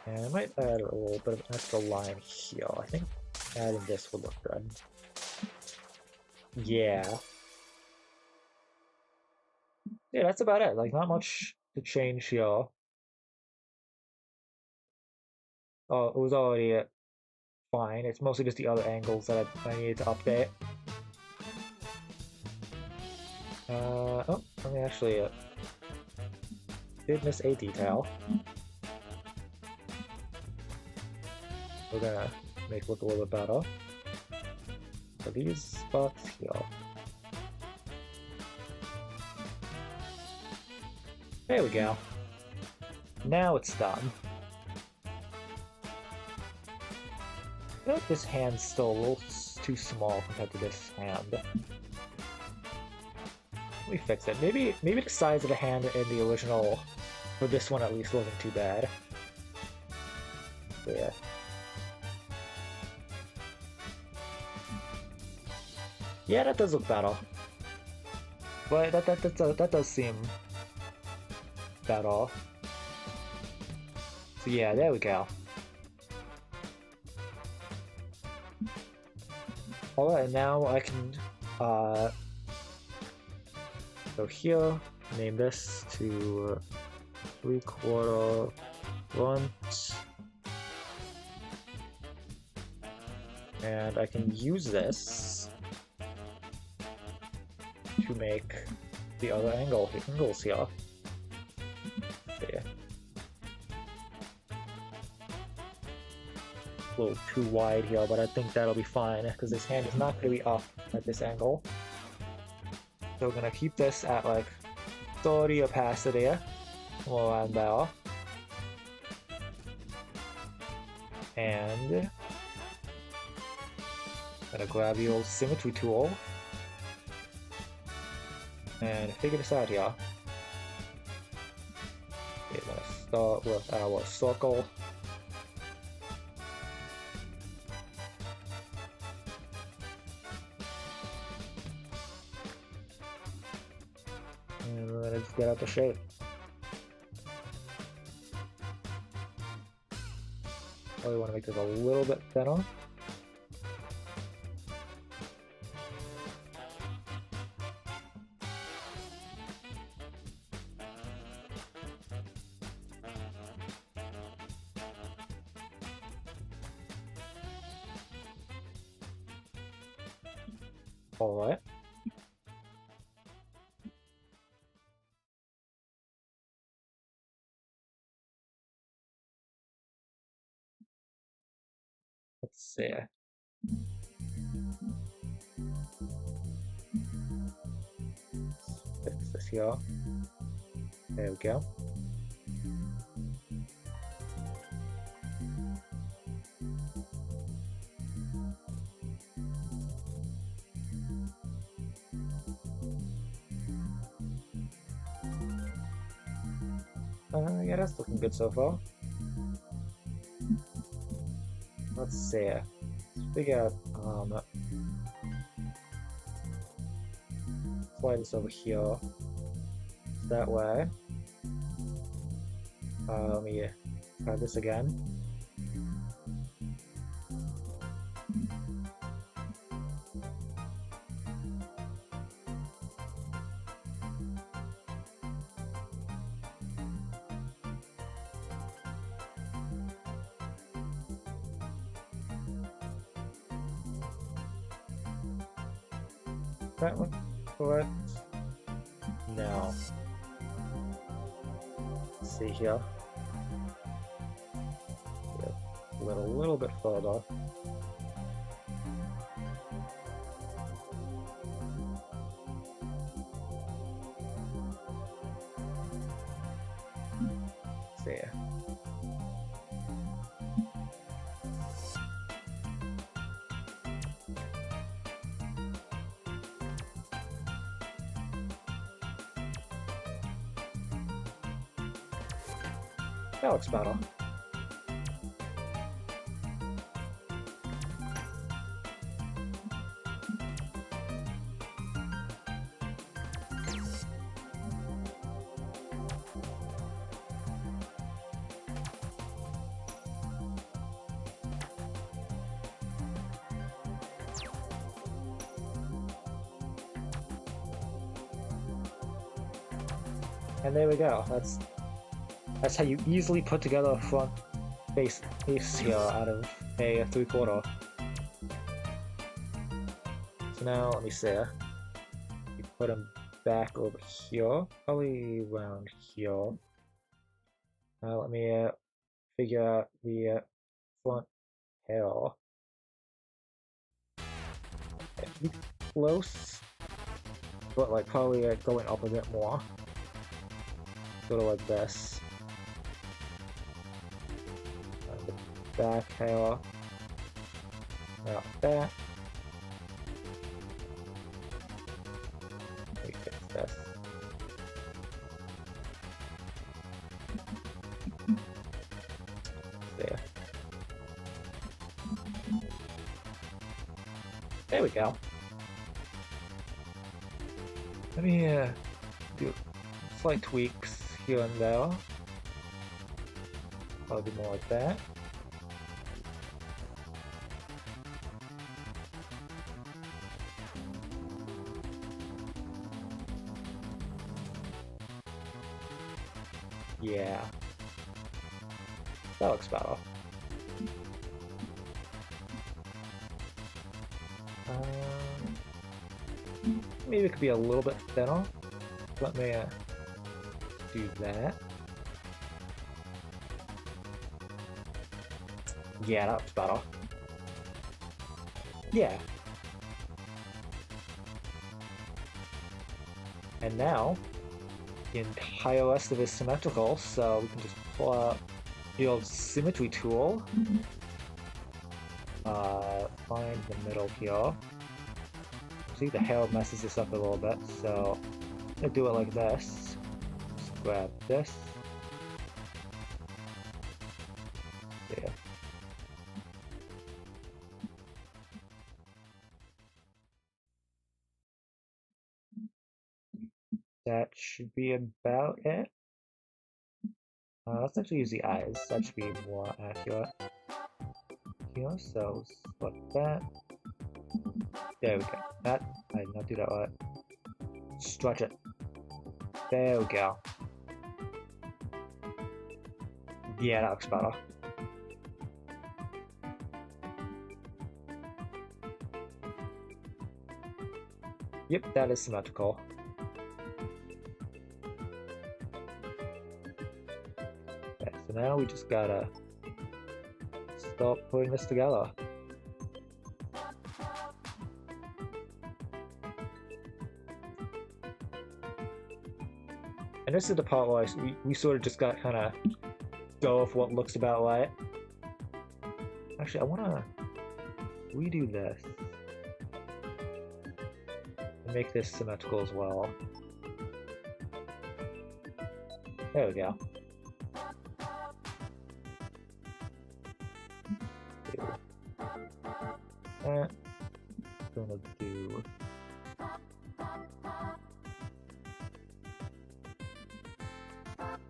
And I might add a little bit of extra line here. I think adding this would look good. Yeah. Yeah, that's about it. Like, not much to change here. Oh, it was already fine. It's mostly just the other angles that I needed to update. Oh, let me actually did miss a detail. We're gonna make it look a little bit better. So these spots here. There we go. Now it's done. I feel like this hand's still a little too small compared to this hand. Let me fix it. Maybe the size of the hand in the original, for this one at least, wasn't too bad. So yeah. Yeah, that does look better. But that does seem better. So yeah, there we go. Alright, now I can go here, name this to 3/4 front. And I can use this to make the other angles here. There. A little too wide here, but I think that'll be fine because this hand is not going to be up at this angle. So we're going to keep this at like 30 opacity, more around there. And I'm going to grab the old symmetry tool and figure this out here. Okay, let's start with our circle. And let's get out the shape. Probably want to make this a little bit thinner. Alright. Let's see. Fix this here. There we go. Yeah, that's looking good so far. Let's see. Let's figure out, slide this over here. That way. Let me try this again. That one correct? No. Let's see here. A little bit further. Let's see. That looks better. And there we go. That's how you easily put together a front face here out of a 3/4. So now let me see. You put them back over here, probably around here. Now let me figure out the front hair. Okay, close, but like probably going up a bit more. Sort of like this. The back hair. Like that. Let me fix this. There. There we go. Let me do slight tweaks here and there. Probably more like that. Yeah. That looks better. Maybe it could be a little bit thinner. Let me do that. Yeah, that's better. Yeah. And now, the entire rest of it is symmetrical, so we can just pull out the old symmetry tool. Find the middle here. See, the hair messes this up a little bit, so I'm gonna do it like this. Just grab this, That should be about it. Let's actually use the eyes. That should be more accurate. Here, so select that. There we go. That, I did not do that right. Stretch it. There we go. Yeah, that looks better. Yep, that is symmetrical. Okay, so now we just gotta start putting this together. And this is the part where we sort of just got kind of go with what looks about right. Actually, I want to redo this and make this symmetrical as well. There we go. Do that. Gonna do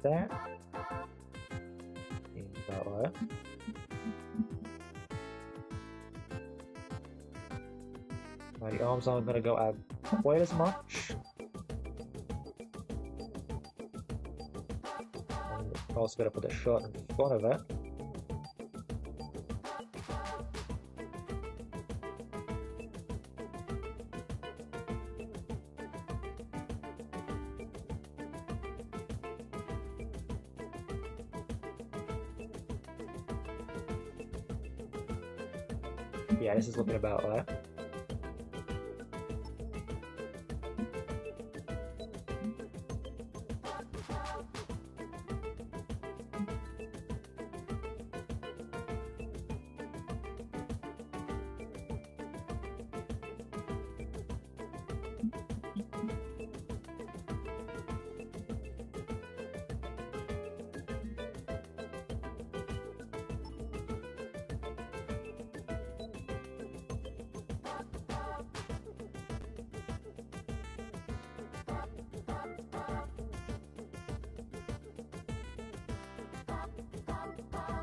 that. Seems about right. Now the arms aren't gonna go out quite as much. I'm also gonna put a shot in front of it. Yeah, this is looking about right.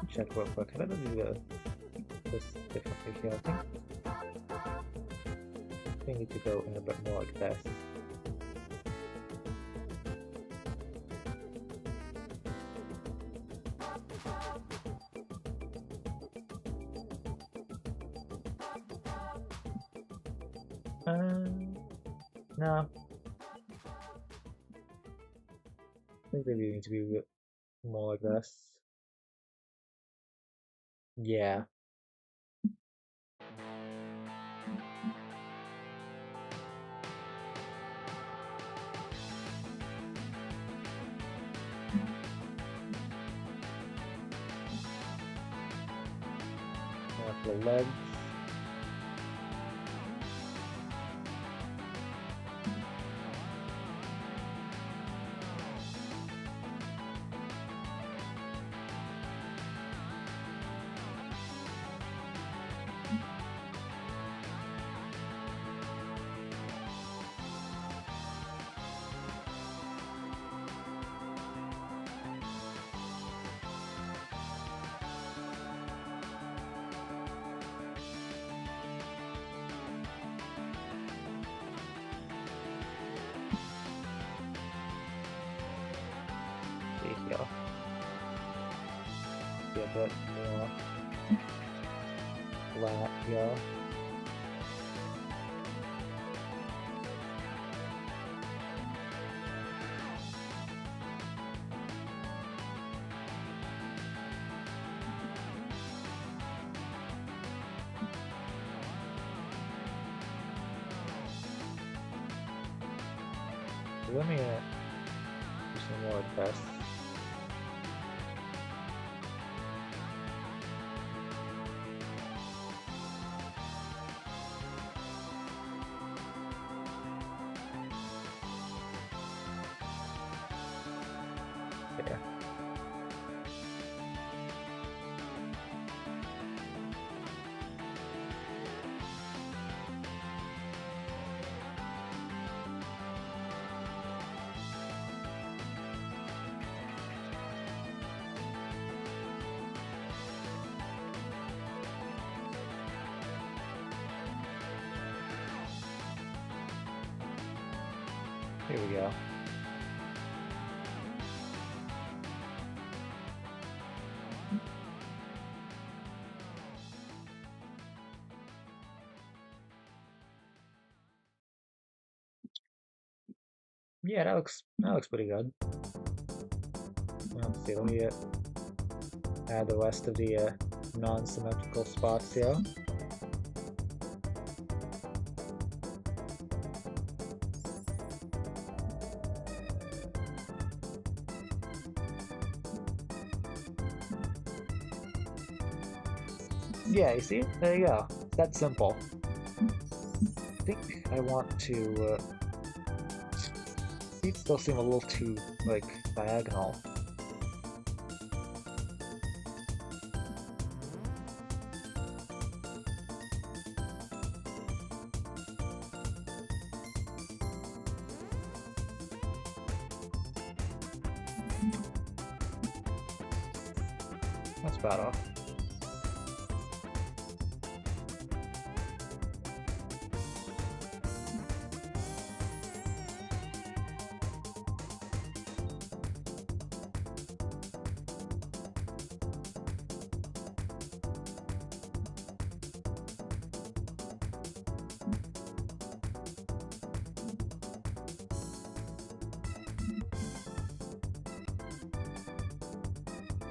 Check real quick. Can I do this differently here? I think we need to go in a bit more like this. No. I think maybe we need to be a bit more like this. Yeah. Now for the legs. Here. Be a bit more flat here. Let me do some more tests. There. Here we go. Yeah, that looks pretty good. Let's see, let me add the rest of the non-symmetrical spots here. Yeah, you see? There you go. It's that simple. I think I want to... these still seem a little too, like, diagonal. That's better.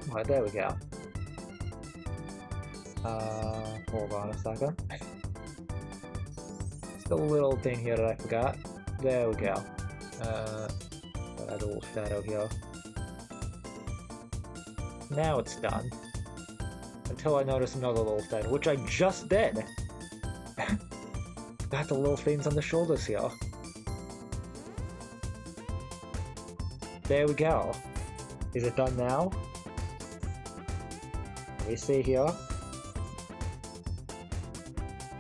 Alright, there we go. Hold on a second. Still a little thing here that I forgot. There we go. Add a little shadow here. Now it's done. Until I notice another little thing, which I just did! Got the little things on the shoulders here. There we go. Is it done now? Let me see here.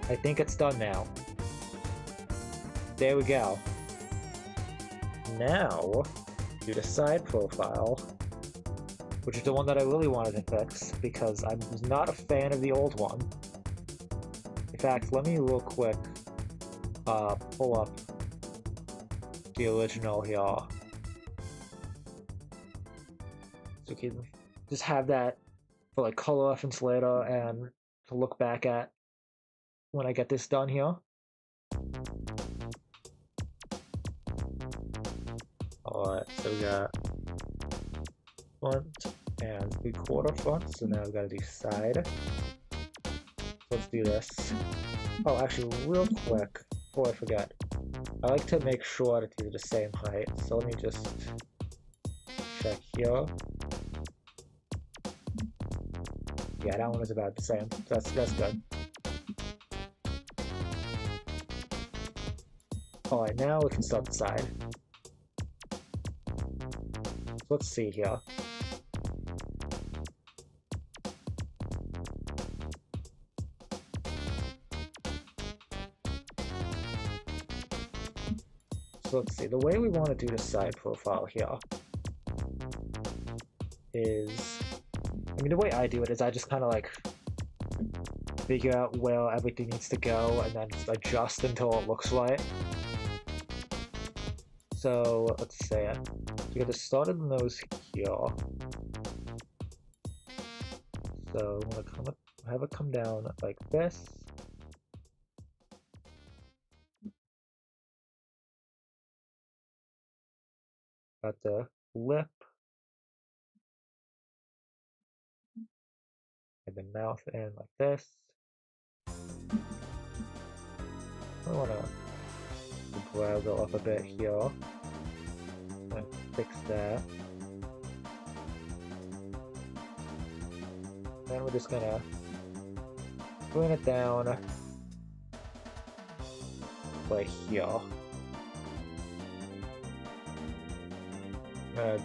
I think it's done now. There we go. Now, do the side profile, which is the one that I really wanted to fix, because I was not a fan of the old one. In fact, let me real quick pull up the original here. So we can just have that for like color reference later and to look back at when I get this done here. Alright, so we got front and 3/4 front, so now we've got to do side. Let's do this. Oh, actually, real quick, before I forget, I like to make sure that these are the same height, so let me just check here. Yeah, that one is about the same. That's good. Alright, now we can start the side. So let's see here. So let's see, the way we want to do the side profile here is... I mean, the way I do it is I just kind of like figure out where everything needs to go and then just adjust until it looks right. So let's say it. You got the start of the nose here. So I'm gonna have it come down like this. Got the lip. And the mouth in like this. I want to brow go up a bit here. And fix that. Then we're just gonna bring it down right here.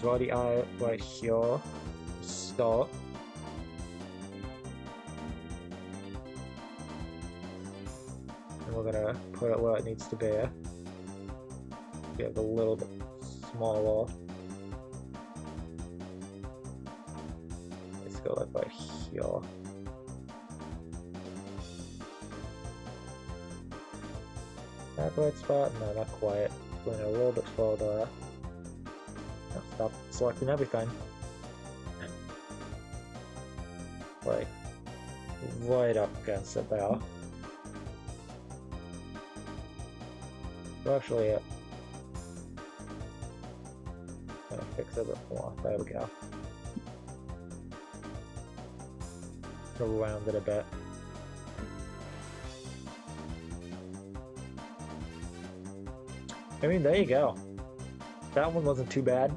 Draw the eye right here. Start. And we're gonna put it where it needs to be. Get a little bit smaller. Let's go like right here. That right spot? No, not quite. Put it a little bit further. No, stop selecting everything. Like, right up against it there. So actually, gonna fix it a bit more. There we go. Round it a bit. I mean, there you go. That one wasn't too bad.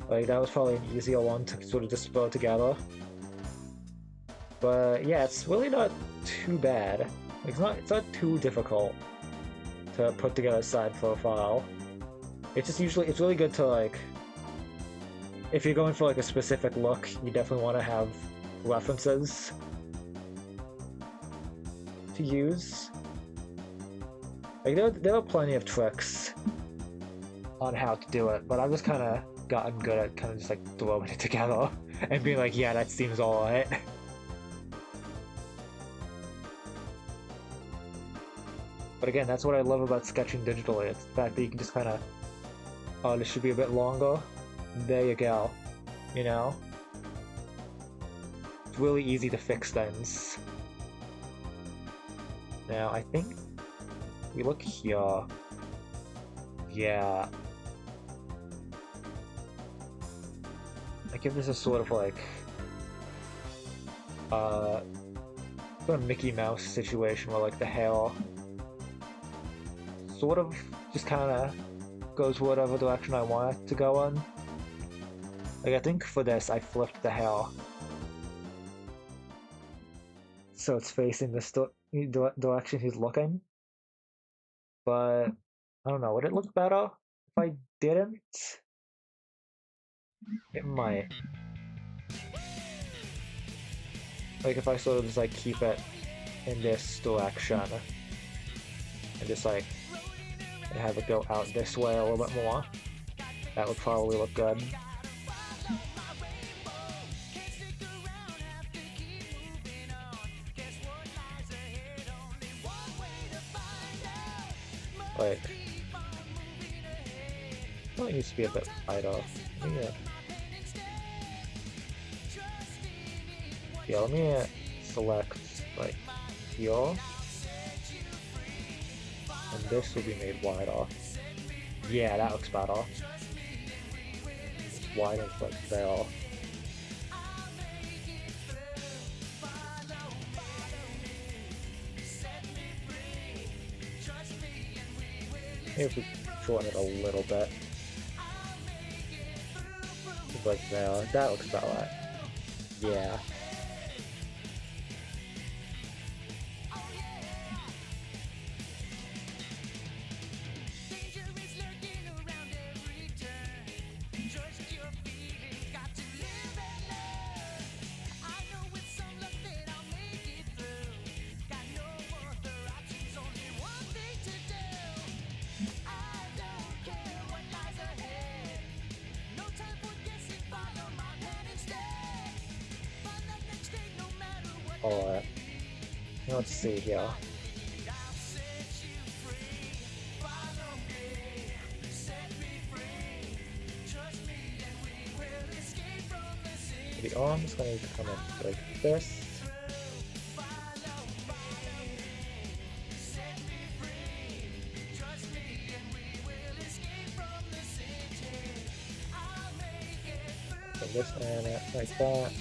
Like, that was probably an easier one to sort of just throw together. But yeah, it's really not too bad. Like, it's not too difficult to put together a side profile. It's just usually, it's really good to, like, if you're going for like a specific look, you definitely want to have references to use. Like, there are plenty of tricks on how to do it, but I've just kind of gotten good at kind of just like throwing it together and being like, yeah, that seems alright. But again, that's what I love about sketching digitally. It's the fact that you can just kind of, oh, this should be a bit longer. There you go. You know? It's really easy to fix things. Now, I think we look here. Yeah. I give this a sort of like sort of Mickey Mouse situation where like the hair sort of just kind of goes whatever direction I want it to go in. Like, I think for this I flipped the hair so it's facing this direction he's looking. But I don't know, would it look better if I didn't? It might. Like, if I sort of just like keep it in this direction and just like have it go out this way a little bit more, that would probably look good. Like, well, it needs to be a bit wider. Yeah, let me select like here, and this will be made wider. Yeah, that looks better. Just widen like there. Maybe if we shorten it a little bit. Just like there. That looks about right. Yeah. Alright. Let's see here. The arm's going to come in like this. And this man like that.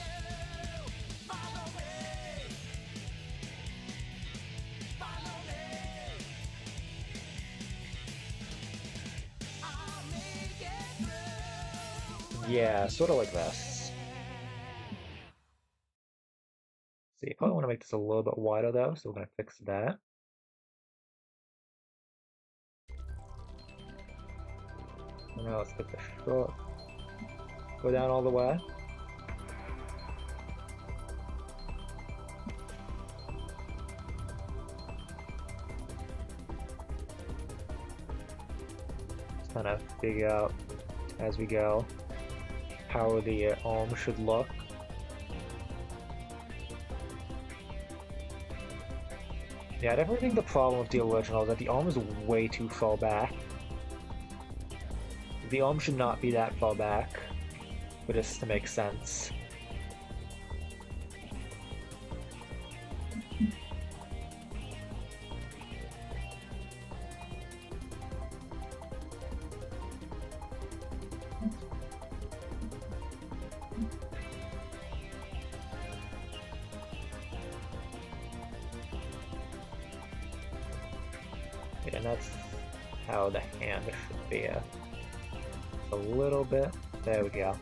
Yeah, sort of like this. See, I probably want to make this a little bit wider though, so we're going to fix that. And now let's get the stroke. Go down all the way. Just kind of figure out as we go how the arm should look. Yeah, I definitely think the problem with the original is that the arm is way too far back. The arm should not be that far back for this to make sense. Yeah, and that's how the hand should be. A little bit. There we go.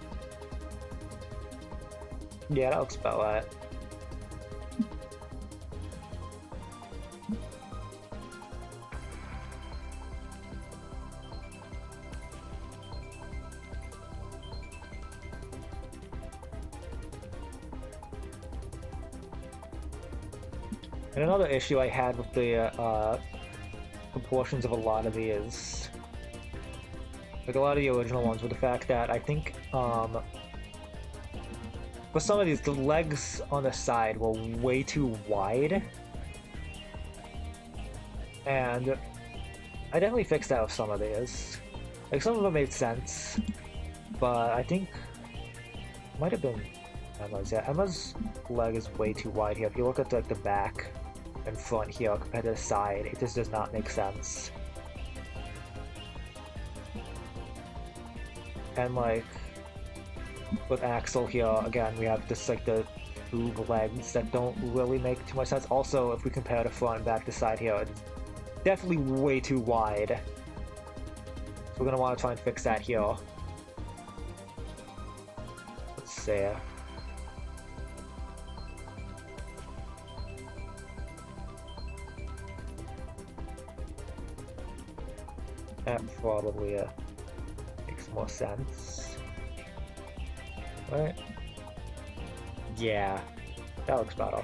Yeah, that looks about right. And another issue I had with the proportions of a lot of these, like a lot of the original ones, were the fact that I think for some of these, the legs on the side were way too wide. And I definitely fixed that with some of these. Like, some of them made sense, but I think might have been Emma's. Yeah, Emma's leg is way too wide here. If you look at like the back and front here compared to the side, it just does not make sense. And like with Axel here, again, we have just like the tube legs that don't really make too much sense. Also, if we compare the front and back to side here, it's definitely way too wide. So we're gonna want to try and fix that here. Let's see. That probably makes more sense. Right? Yeah, that looks better.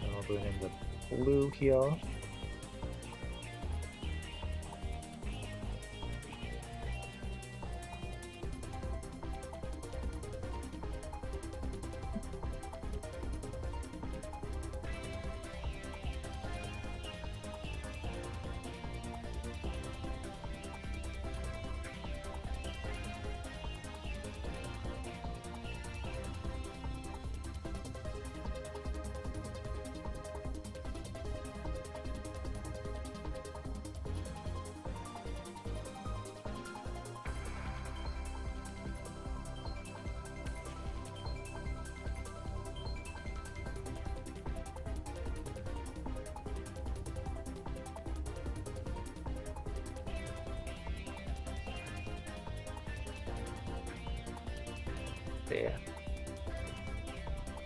And I'll bring in the blue here. There.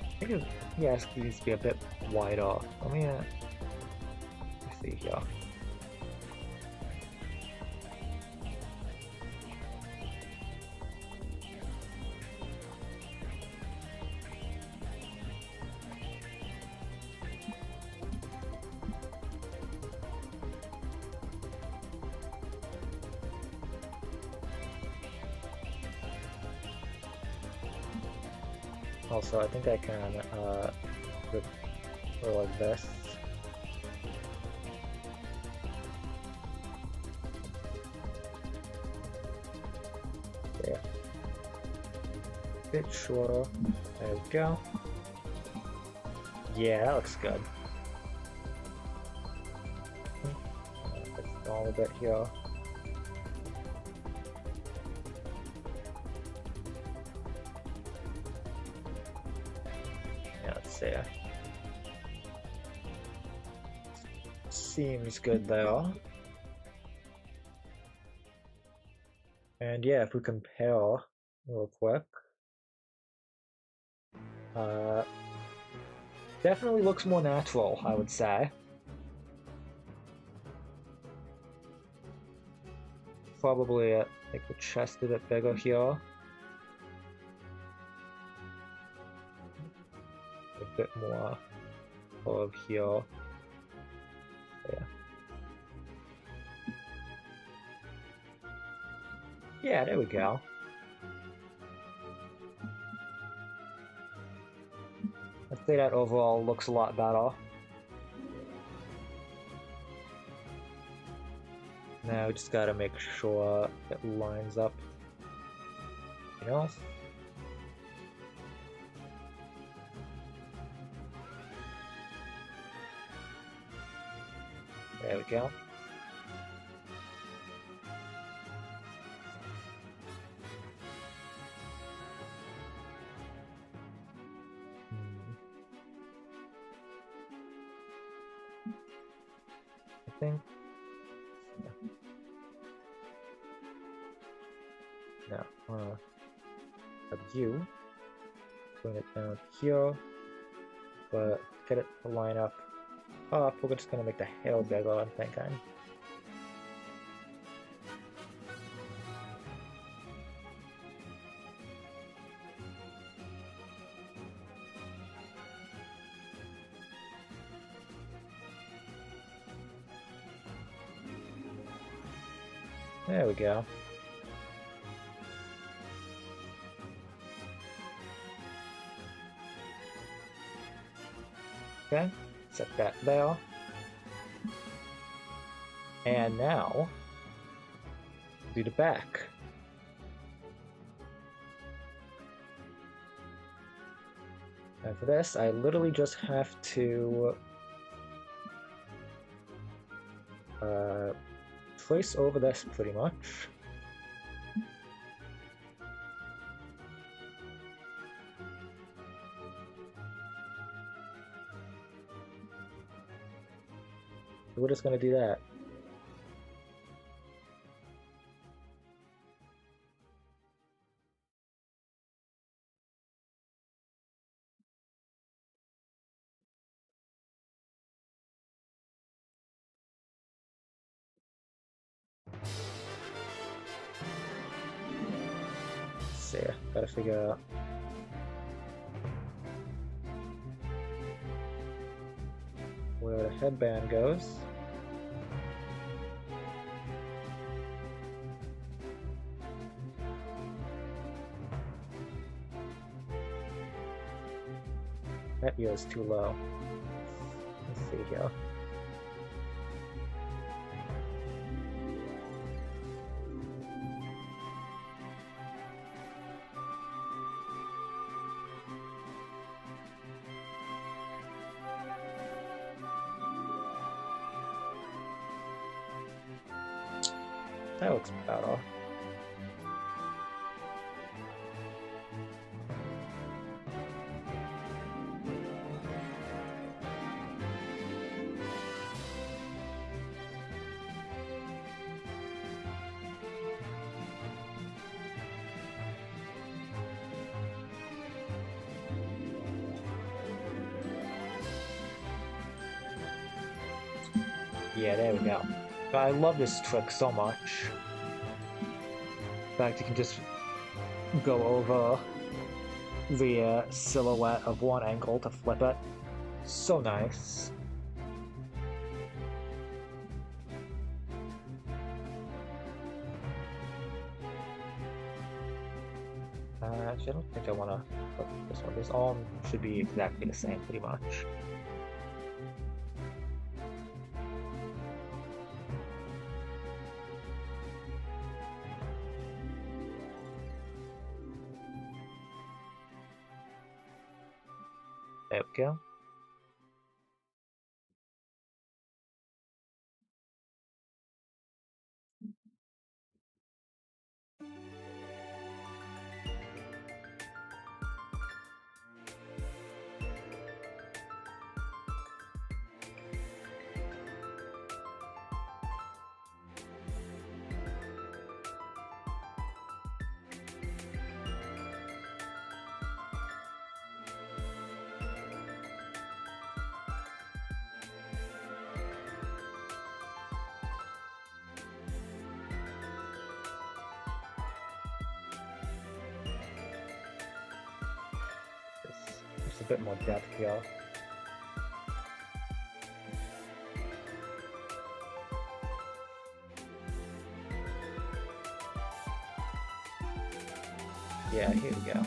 I think it, yes, it needs to be a bit wider. Let me see here. Also, I think I can go like this. There. Bit shorter. There we go. Yeah, that looks good. It's all a bit here. There. Seems good there. And yeah, if we compare real quick, definitely looks more natural, I would say. Probably make the chest a bit bigger here. A bit more of here. Yeah. Yeah, there we go. I'd say that overall looks a lot better. Now we just gotta make sure it lines up. You know? There we go. I think. No. Of you. Bring it down here. But get it to line up. We're just gonna make the hair bigger, I'm thinking. There we go. Okay, set that there. And now, do the back. And for this, I literally just have to trace over this pretty much. We're just gonna do that. See, gotta figure out. Where the headband goes. That ear is too low. Let's see here. That looks better. Yeah, there we go. I love this trick so much. In fact, you can just go over the silhouette of one angle to flip it. So nice. Actually, I don't think I want to flip this one. This all should be exactly the same, pretty much. There we go. There's a bit more depth here. Yeah, here we go.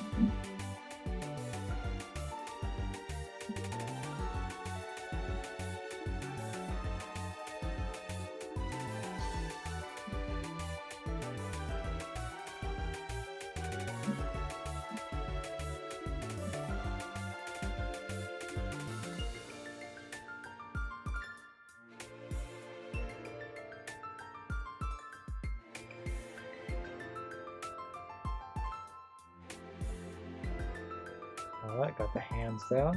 Alright, got the hands there.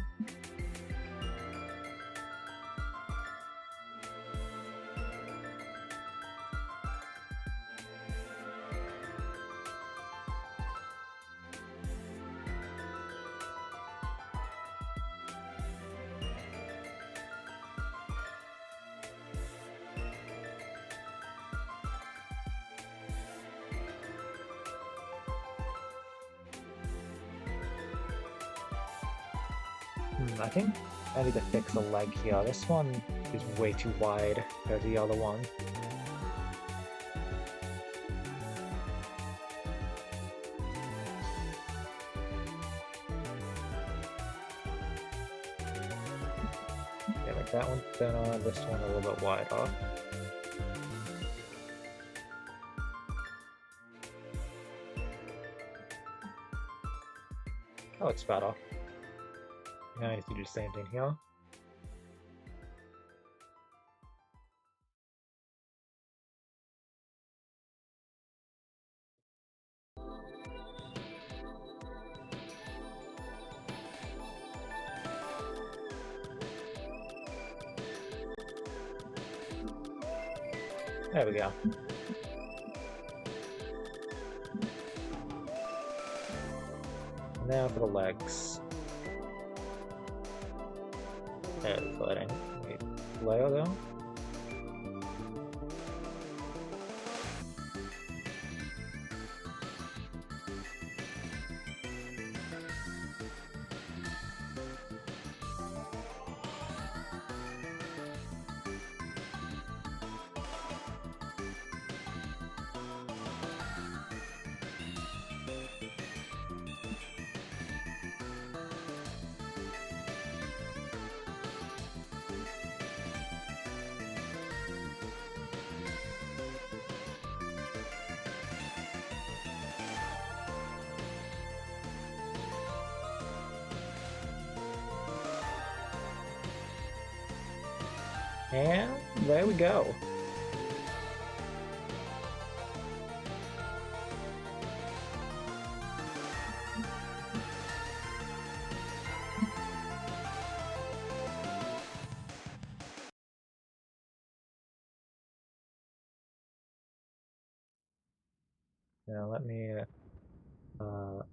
I think I need to fix the leg here. This one is way too wide compared to the other one. Yeah, like that one's thinner, this one a little bit wider. Oh, it's better. Now I need to do the same thing here. There we go. Now for the legs. There's floating. Wait, layer though? And there we go. Now let me a little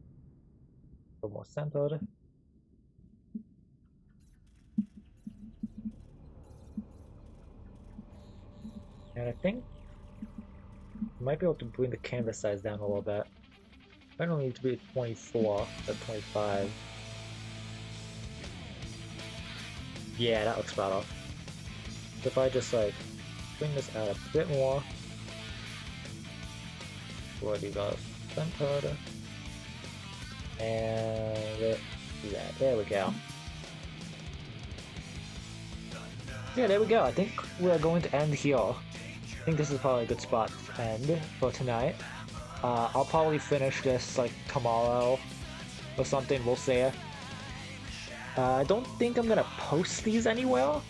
more centered. And I think I might be able to bring the canvas size down a little bit. I don't need to be at 24, but 25. Yeah, that looks better. So if I just like bring this out a bit more, already got centered, and do that. There we go. Yeah, there we go. I think we're going to end here. I think this is probably a good spot to end for tonight. I'll probably finish this like tomorrow or something, we'll see. I don't think I'm gonna post these anywhere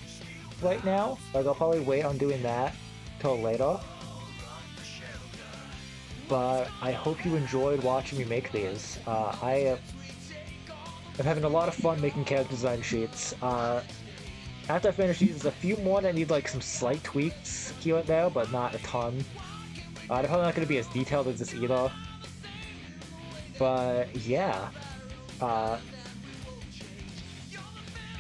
right now. Like, I'll probably wait on doing that till later. But I hope you enjoyed watching me make these. I'm having a lot of fun making character design sheets. After I finish these, there's a few more that need like some slight tweaks here and there, but not a ton. They're probably not going to be as detailed as this either. But yeah, if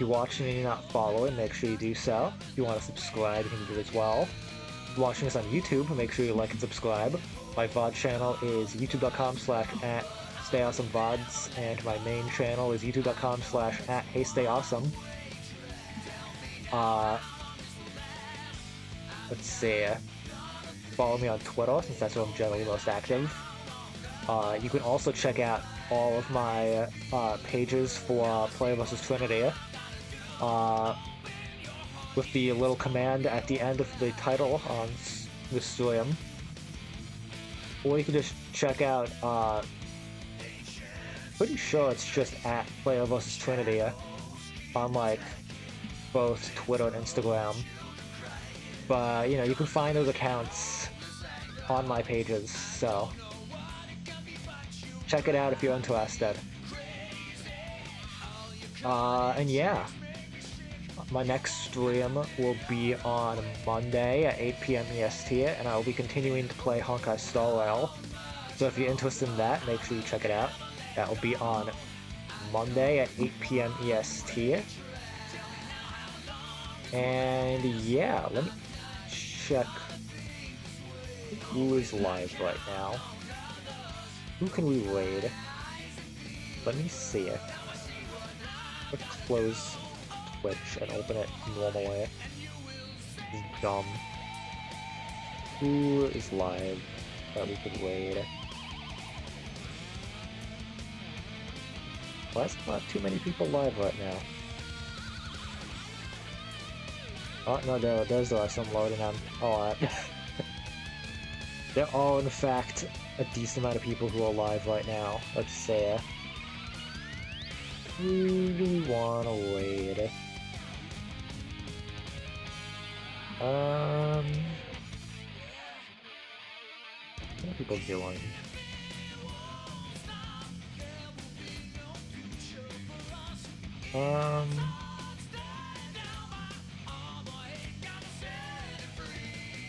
you're watching and you're not following, make sure you do so. If you want to subscribe, you can do it as well. If you're watching this on YouTube, make sure you like and subscribe. My VOD channel is youtube.com/@StayAwesomeVODs, and my main channel is youtube.com/@HeyStayAwesome. Let's see. Follow me on Twitter, since that's where I'm generally most active. You can also check out all of my pages for Player vs. Trinity with the little command at the end of the title on the stream. Or you can just check out, pretty sure it's just at Player vs. Trinity on like both Twitter and Instagram. But, you know, you can find those accounts on my pages, so check it out if you're interested. And yeah, my next stream will be on Monday at 8 PM EST, and I will be continuing to play Honkai Star Rail. So if you're interested in that, make sure you check it out. That will be on Monday at 8 PM EST. And yeah, let me check who is live right now. Who can we raid? Let me see it. Let's close Twitch and open it normally. This is dumb. Who is live that we could raid? Well, that's not too many people live right now. Oh, no, there's some loading on. Alright. There are, in fact, a decent amount of people who are live right now. Let's see. Who do we want to raid? What are people doing?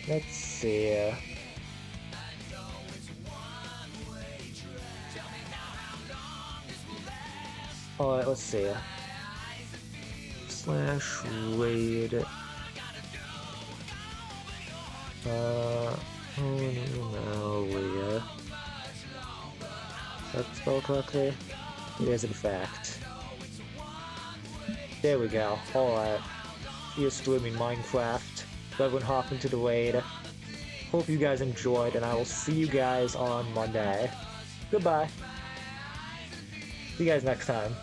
Let's see. Alright, let's see. Slash raid. That's spelled correctly? It is, in fact. There we go. Alright. You're streaming Minecraft. So everyone hop into the raid. Hope you guys enjoyed, and I will see you guys on Monday. Goodbye. See you guys next time.